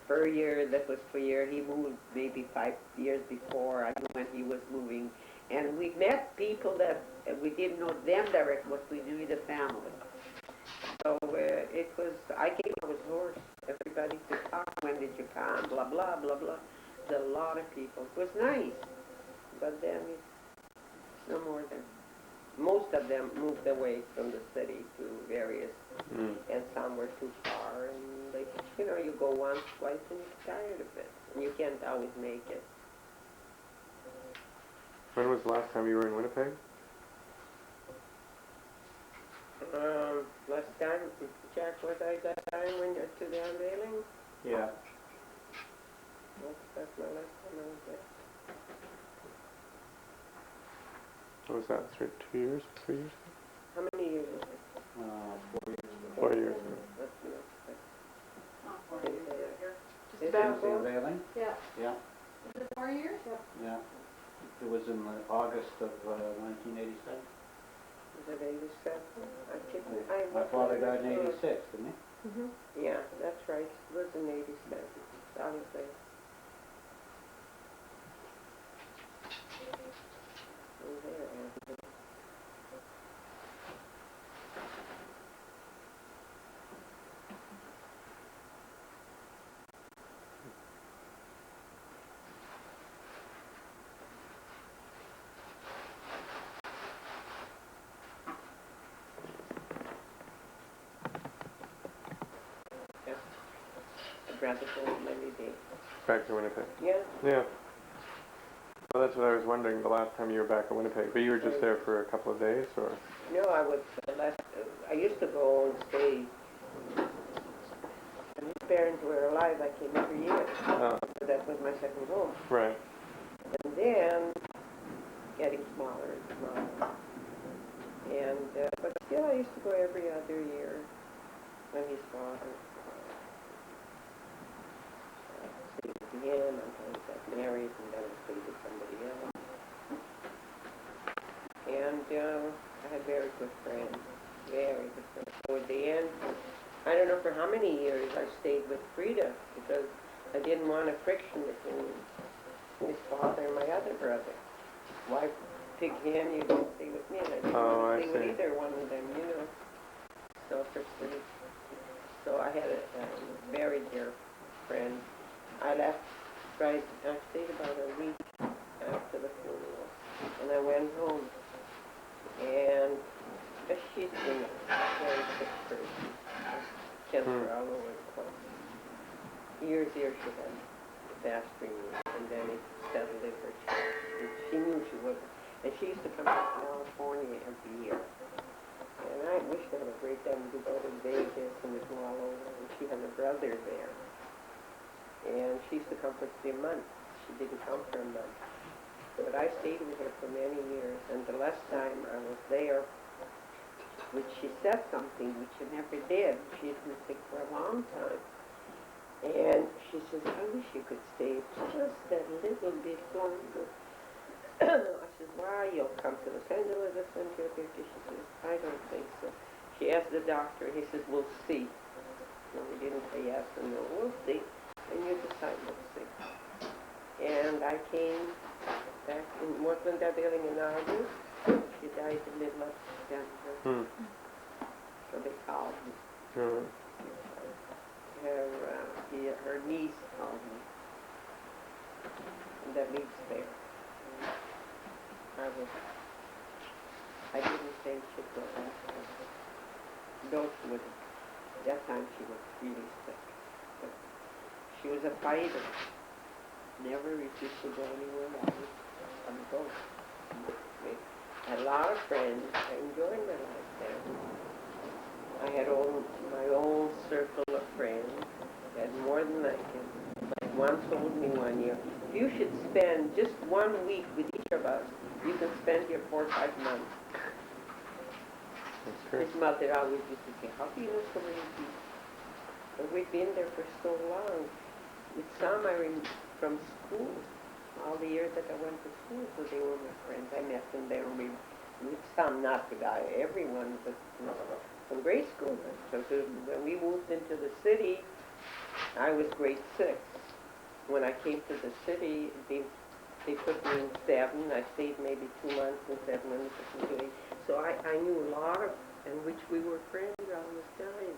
furrier that was here, he moved maybe 5 years before, I knew when he was moving. And we met people that we didn't know them direct, but we knew the family. So it was, I came, I was hoarse. Everybody to talk, when did you come, blah, blah, blah, blah. There's a lot of people. It was nice, but then it's no more than, most of them moved away from the city to various, and some were too far, and they, you know, you go once, twice, and you get tired of it. And you can't always make it. When was the last time you were in Winnipeg? Last time, Jack, was I that time when you to the unveiling? Yeah. That's my last time I was there. What was that, 2 years, 3 years? How many years was it? 4 years. 4 years. Just Since about the unveiling? Yeah. Yeah, Is it 4 years? yeah. It was in August of 1987. Was it 87? My father died in 86, didn't he? Yeah, that's right. It was in 87. I was there. I was there, Anthony. Yeah. I'd rather go home every day. Back to Winnipeg. Yeah. Yeah. Well, that's what I was wondering the last time you were back in Winnipeg. But you were just there for a couple of days, or? No, I was I used to go and stay. When his parents were alive, I came every year. So that was my second home. Right. And then, getting smaller and smaller. And, but still I used to go every other year when his father stayed with him until he got married, and then I stayed with somebody else. And I had very good friends, very good friends. So at the end, I don't know for how many years I stayed with Frida, because I didn't want a friction between his father and my other brother. Why pick him? You don't stay with me, and I didn't want to stay with either one of them, you know. Selfishly. So I had a very dear friend. I left, I stayed about a week after the funeral, and I went home. And she's been a very sick person. Cancer all over the place. Years she had gastric, and then it settled in her chest. And she knew she wasn't. And she used to come to California every year. And I wish to have a great time to go to Vegas and to go all over. And she had a brother there. And she used to come for 3 months. She didn't come for a month. But I stayed with her for many years, and the last time I was there, which she said something which she never did. She didn't think for a long time. And she says, I wish you could stay just a little bit longer. I said, why? You'll come to Los Angeles or something. She says, I don't think so. She asked the doctor, he says, we'll see. No, we didn't say yes or no, we'll see. And you decide, we'll see. And I came back in Portland building in August. She died in the middle of September. So they called me. Her niece called me. And that lives there. I didn't think she'd go back. Though she was, that time she was really sick. But she was a fighter. Never refused to go anywhere else. I would go. I had a lot of friends. I enjoyed my life there. I had my own circle of friends. I had more than I can. Like one told me one year, you should spend just 1 week with each of us. You can spend here 4 or 5 months. His mother always used to say, how do you know so many people? But we've been there for so long. With some I remember from school, all the years that I went to school, so they were my friends. I met them there, and with some, not the guy, everyone, but from grade school. So when we moved into the city, I was grade 6. When I came to the city, they put me in 7. I stayed maybe 2 months in 7, and they put me in 8. So I knew a lot of, and which we were friends all this time.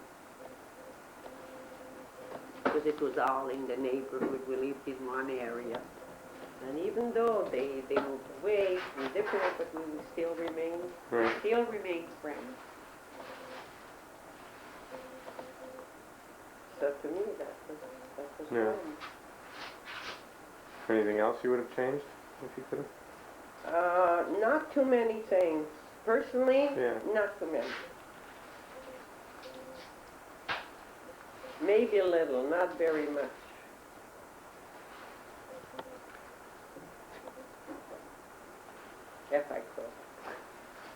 Because it was all in the neighborhood. We lived in one area. And even though they moved away, we were different, but we still remained friends. So to me, that was fun. Anything else you would have changed if you could have? Not too many things. Personally, not too many. Maybe a little, not very much. If I could.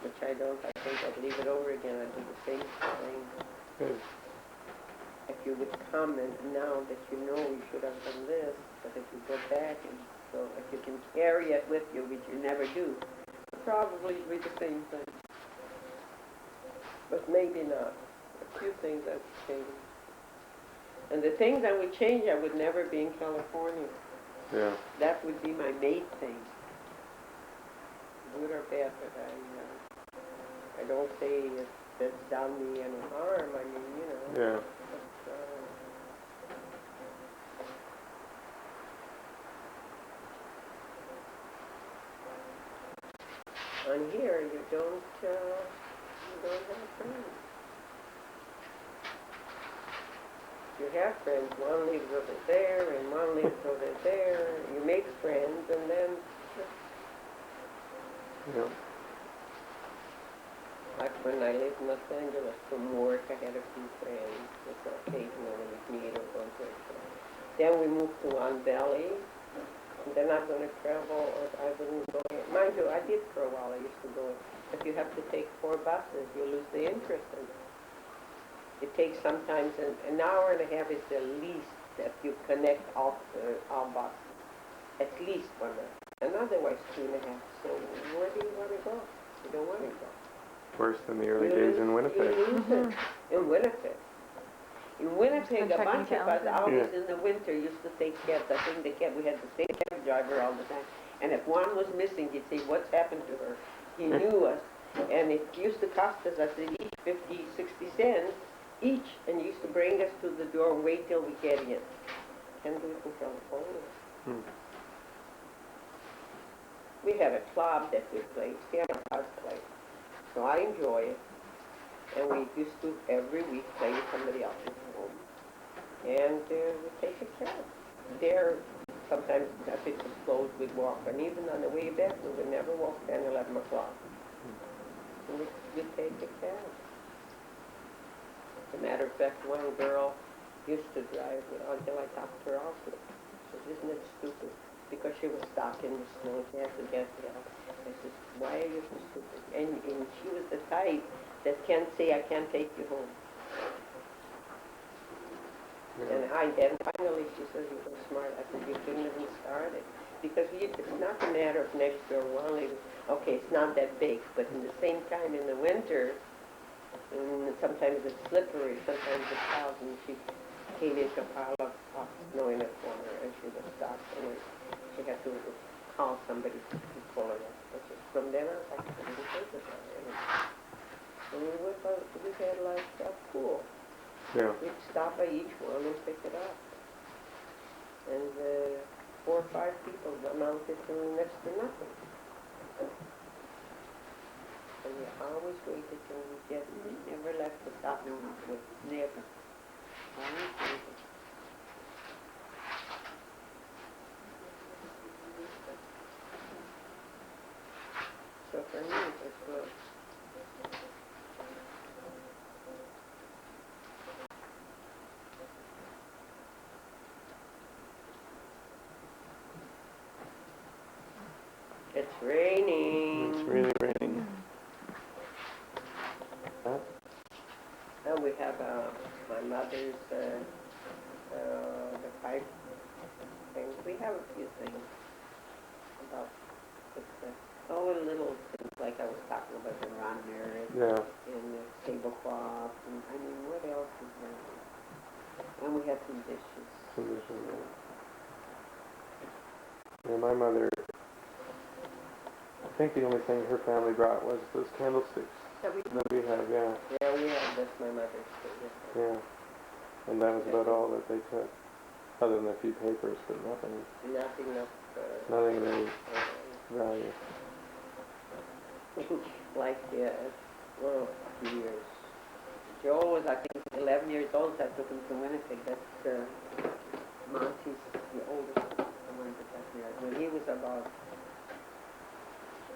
Which I don't. I think I'd leave it over again. I'd do the same thing. Good. If you would comment now that you know you should have done this, but if you go back and so if you can carry it with you, which you never do, probably be the same thing. but maybe not. A few things I would change. And the things I would change, I would never be in California. Yeah. That would be my main thing. Good or bad, but I don't say that's done me any harm. I mean, you know. Yeah. But, on here, you don't have friends. You have friends. One lives over there, and one lives over there. You make friends, and then. Yeah. Like when I lived in Los Angeles from work, I had a few friends. Just occasionally we'd meet or go to a show. Then we moved to Long Valley. And then I'm going to travel, or I wouldn't go in. Mind you, I did for a while. I used to go. If you have to take 4 buses, you lose the interest in it. It takes sometimes an hour and a half is the least that you connect all buses. At least 1 hour. And otherwise 2.5. So where do you want to go? You don't want to go. Worse than the early days in Winnipeg. You lose it. In Winnipeg. In Winnipeg, a bunch of us always in the winter used to take cabs. I think we had the same cab driver all the time. And if one was missing, he'd say, what's happened to her? He knew us. And it used to cost us, I said, each 50, 60 cents each. And he used to bring us to the door and wait till we get in. Can't do it in California. Hmm. We have a club that we play, Piano House play. So I enjoy it. And we used to every week play with somebody else's home. And we take a cab. There, sometimes if it was closed, we'd walk. And even on the way back, we would never walk 10, 11 o'clock. And we'd take a cab. As a matter of fact, one girl used to drive until I talked her off it. She said, isn't it stupid? Because she was stuck in the snow, she had to get help. I said, why are you so stupid? And she was the type that can't say, I can't take you home. Yeah. And then finally she says, you're so smart. I said, you shouldn't even start it. Because it's not a matter of next door one lady. Okay, it's not that big, but in the same time in the winter, sometimes it's slippery, sometimes it's out, and she came into a pile of snow in a corner, and she was stuck, and she had to call somebody to pull her up. From then on, I couldn't think about it. And we had like a pool. Yeah. We'd stop by each one and pick it up. And 4 or 5 people amounted to next to nothing. And we always waited till we get, never left the stop with never. Always waited. So for me, it was good. It's raining. It's really raining. And we have my mother's the pipe things. We have a few things about little things like I was talking about the runner and the tablecloth and I mean what else is there? And we have some dishes. Yeah, my mother, I think the only thing her family brought was those candlesticks that we have, yeah. Yeah, we have, that's my mother's too. Yeah. And that was about all that they took, other than a few papers, but nothing of any value. Like, well, a few years. Joe was, I think, 11 years old, so I took him to Winnipeg. That's Monty's, the oldest one that got married. When he was about,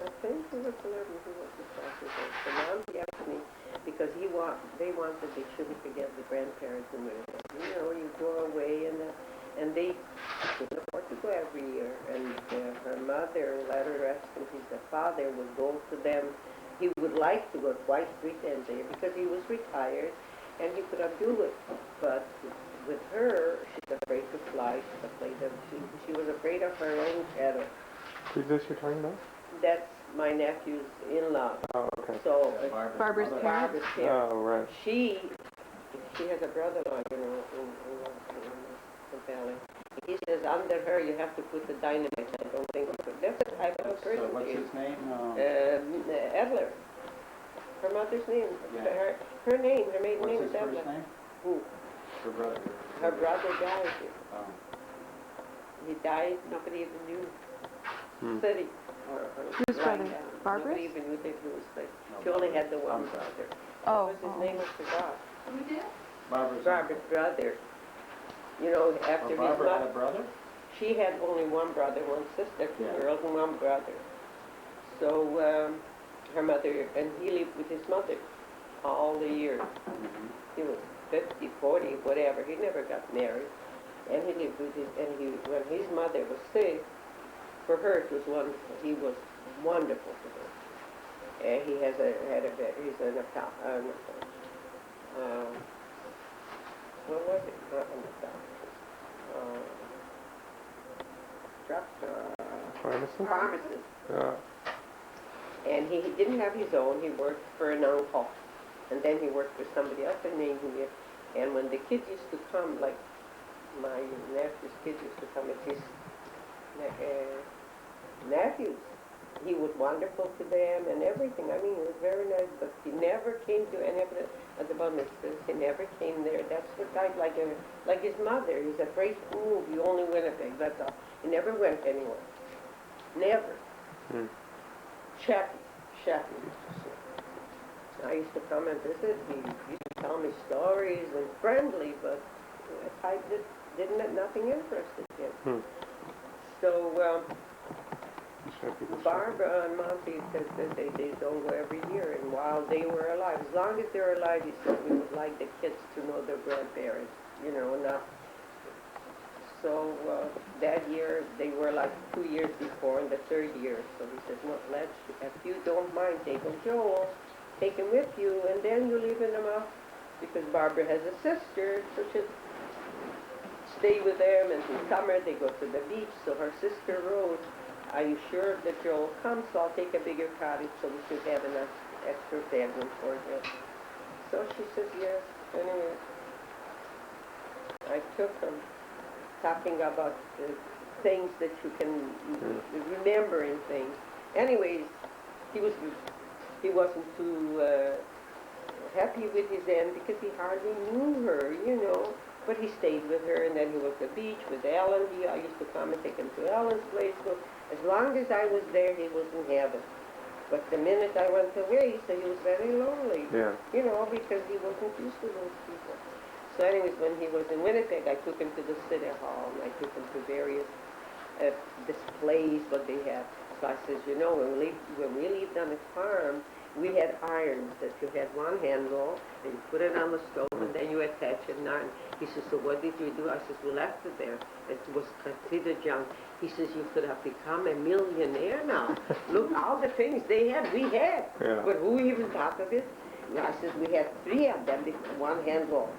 I think he was 11, he was just 12 years old. So Monty asked me, because they shouldn't forget the grandparents in Winnipeg. You know, you go away and they couldn't afford to go every year. And her mother let her rest in peace. The father would go to them. He would like to go twice, 3 times a year because he was retired and he couldn't do it. But with her, she's afraid to fly. She was afraid of her own shadow. Who's this you're talking about? That's my nephew's in-law. Oh, okay. Okay. So, Barbara's parents? Barbara's parents. Oh, right. She has a brother-in-law, you know, in the valley. He says under her you have to put the dynamite. I don't think that's the type of person What's she is. his name? Edler. Her mother's name. Yeah. Her name, her maiden What's name his is first Edler. name? Who? Her brother. Her brother died. Oh. He died, nobody even knew. Hmm. City. Whose brother? Nobody Barbara's? even knew that he was sick. She only had the one brother. Oh. What was his name? I forgot. Who did? Barbara's brother. You know, after his Barbara had a mother, brother? she had only one brother, one sister, two Yeah. girls and one brother. So her mother, and he lived with his mother all the years. Mhm. He was 50, 40, whatever. He never got married. And he lived with his, and when his mother was sick, for her it was wonderful. He was wonderful to her. And he he's what was it? Not an Pharmacist? pharmacist. Yeah. And he didn't have his own. He worked for an uncle. And then he worked for somebody else in India. And when the kids used to come, like my nephew's kids used to come, it's his nephews. He was wonderful to them and everything. I mean, he was very nice, but he never came to any of the bar mitzvahs. He never came there. That's the type, like his mother. He's afraid to move. He only went a bit, that's all. He never went anywhere. Never. Hmm. Chappy. I used to come and visit. He used to tell me stories and friendly, but I didn't nothing interested him. Hmm. So Chappie the Barbara and Monty said that they don't go every year, and while they were alive, as long as they're alive, he said we would like the kids to know their grandparents, you know, not. So that year, they were like 2 years before, in the third year, so he says, no, if you don't mind, take them, Joel, take him with you, and then you leave them out, because Barbara has a sister, so she'll stay with them, and in summer they go to the beach, so her sister wrote, are you sure that Joel comes? So I'll take a bigger cottage so we should have enough extra bedroom for him. So she says yes. Anyway, I took him, talking about the things that you can remember in things. Anyways, he wasn't too happy with his end because he hardly knew her, you know. But he stayed with her, and then he was at the beach with Ellen. I used to come and take him to Ellen's place. So as long as I was there, he was in heaven. But the minute I went away, so he was very lonely. Yeah. You know, because he wasn't used to those people. So anyways, when he was in Winnipeg, I took him to the city hall, and I took him to various displays, what they have. So I says, you know, when we lived on a farm, we had irons that you had one handle, and you put it on the stove, and then you attach it and iron. He says, so what did you do? I says, we left it there. It was considered junk. He says, you could have become a millionaire now. Look, all the things they had, we had. Yeah. But who even thought of it? I says, we had 3 of them, one handle.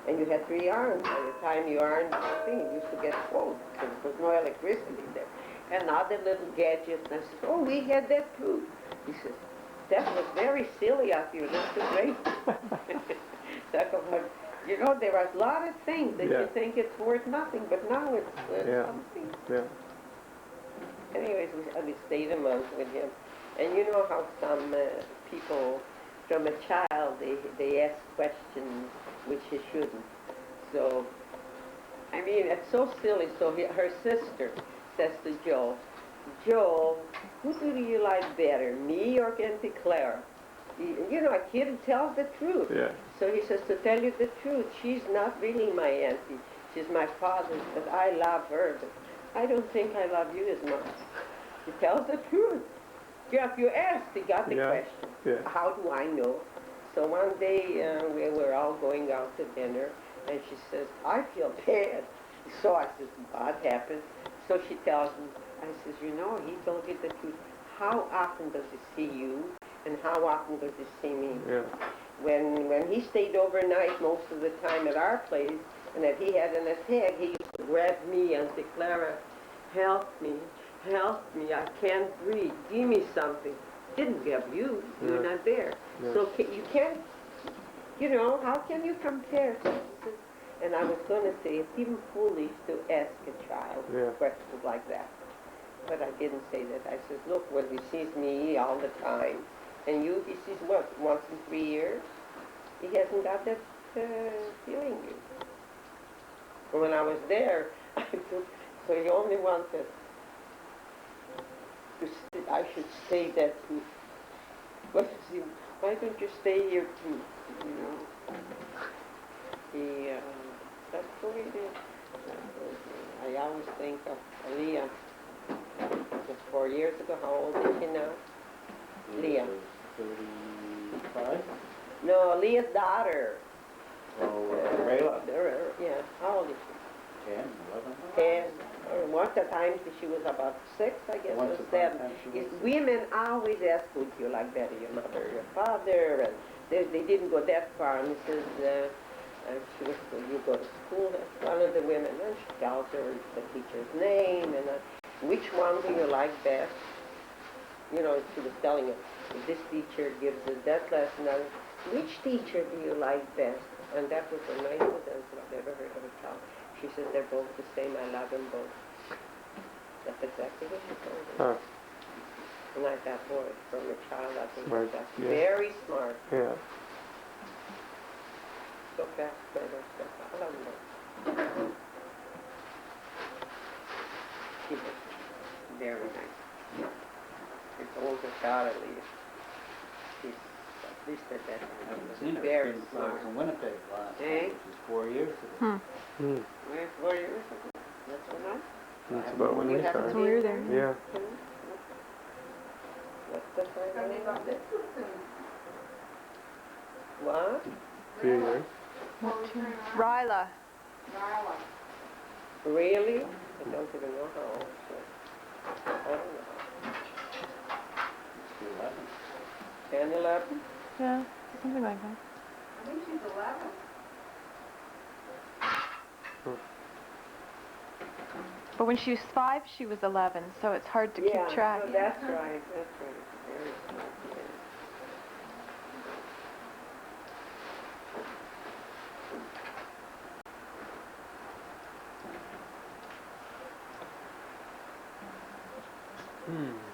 And you had 3 irons. By the time you ironed the thing, it used to get cold because there was no electricity there. And other little gadgets. And I said, oh, we had that too. He says, that was very silly of you. That's too great. You know, there are a lot of things that Yeah. you think it's worth nothing, but now it's worth something. Yeah. Anyways, we stayed a month with him. And you know how some people, from a child, they ask questions which he shouldn't. So, I mean, it's so silly. So her sister says to Joel, Joel, who do you like better, me or Auntie Clara? You know, a kid tells the truth. Yeah. So he says, to tell you the truth, she's not really my auntie. She's my father's, but I love her. But I don't think I love you as much. He tells the truth. Yeah, if you asked, he got the question. Yeah. How do I know? So one day we were all going out to dinner, and she says, I feel bad. So I says, what happened? So she tells me, I says, you know, he told you the truth. How often does he see you, and how often does he see me? Yeah. When he stayed overnight most of the time at our place, and if he had an attack, he used to grab me and say, Clara, help me, I can't breathe, give me something. didn't give you. You're Yeah. not there. Yeah. So you can't, you know, how can you compare? And I was going to say, it's even foolish to ask a child Yeah. questions like that. But I didn't say that. I said, look, well, he sees me all the time. And you, he sees what, once in 3 years? He hasn't got that feeling. And when I was there, I took, so he only wanted I should say that to, but see, why don't you stay here too? You know, he, that's the way it is. I always think of Leah. Just 4 years ago. How old is she now? Leah. 35? No, Leah's daughter. Oh, Rayla? Yeah. How old is she? 10, 11? 10. Once a time she was about 6, I guess, or Once upon a 7. time she was six. Women always ask, would you like better your mother, your father? And they didn't go that far. And she says, she was, you go to school, that's one of the women. And she tells her the teacher's name and which one do you like best? You know, she was telling her, this teacher gives us that lesson. And which teacher do you like best? And that was the nicest answer I've ever heard of a child. She said, they're both the same. I love them both. That's exactly what she told me. Huh. And I thought, boy, from a child, I think Smart, that's yeah. very smart. Yeah. So fast, clever stuff. I love them both. She was very nice. It's older child, at least. She's at least at that I time. haven't seen her Very since I smart. was in Winnipeg last Eh? year, which is 4 years ago. Hmm. Where 4 years ago? That's what I. That's about when we You haven't started. been we were there. Yeah. What's the time? And they got this soon. What? Few years. Ryla. Marla. Really? I don't even know how old she is. I don't know. It's 11. 10, 11? Yeah, something like that. I think she's 11. But when she was 5, she was 11, so it's hard to keep track. No, that's right. That's right. Very smart. Yeah. Hmm.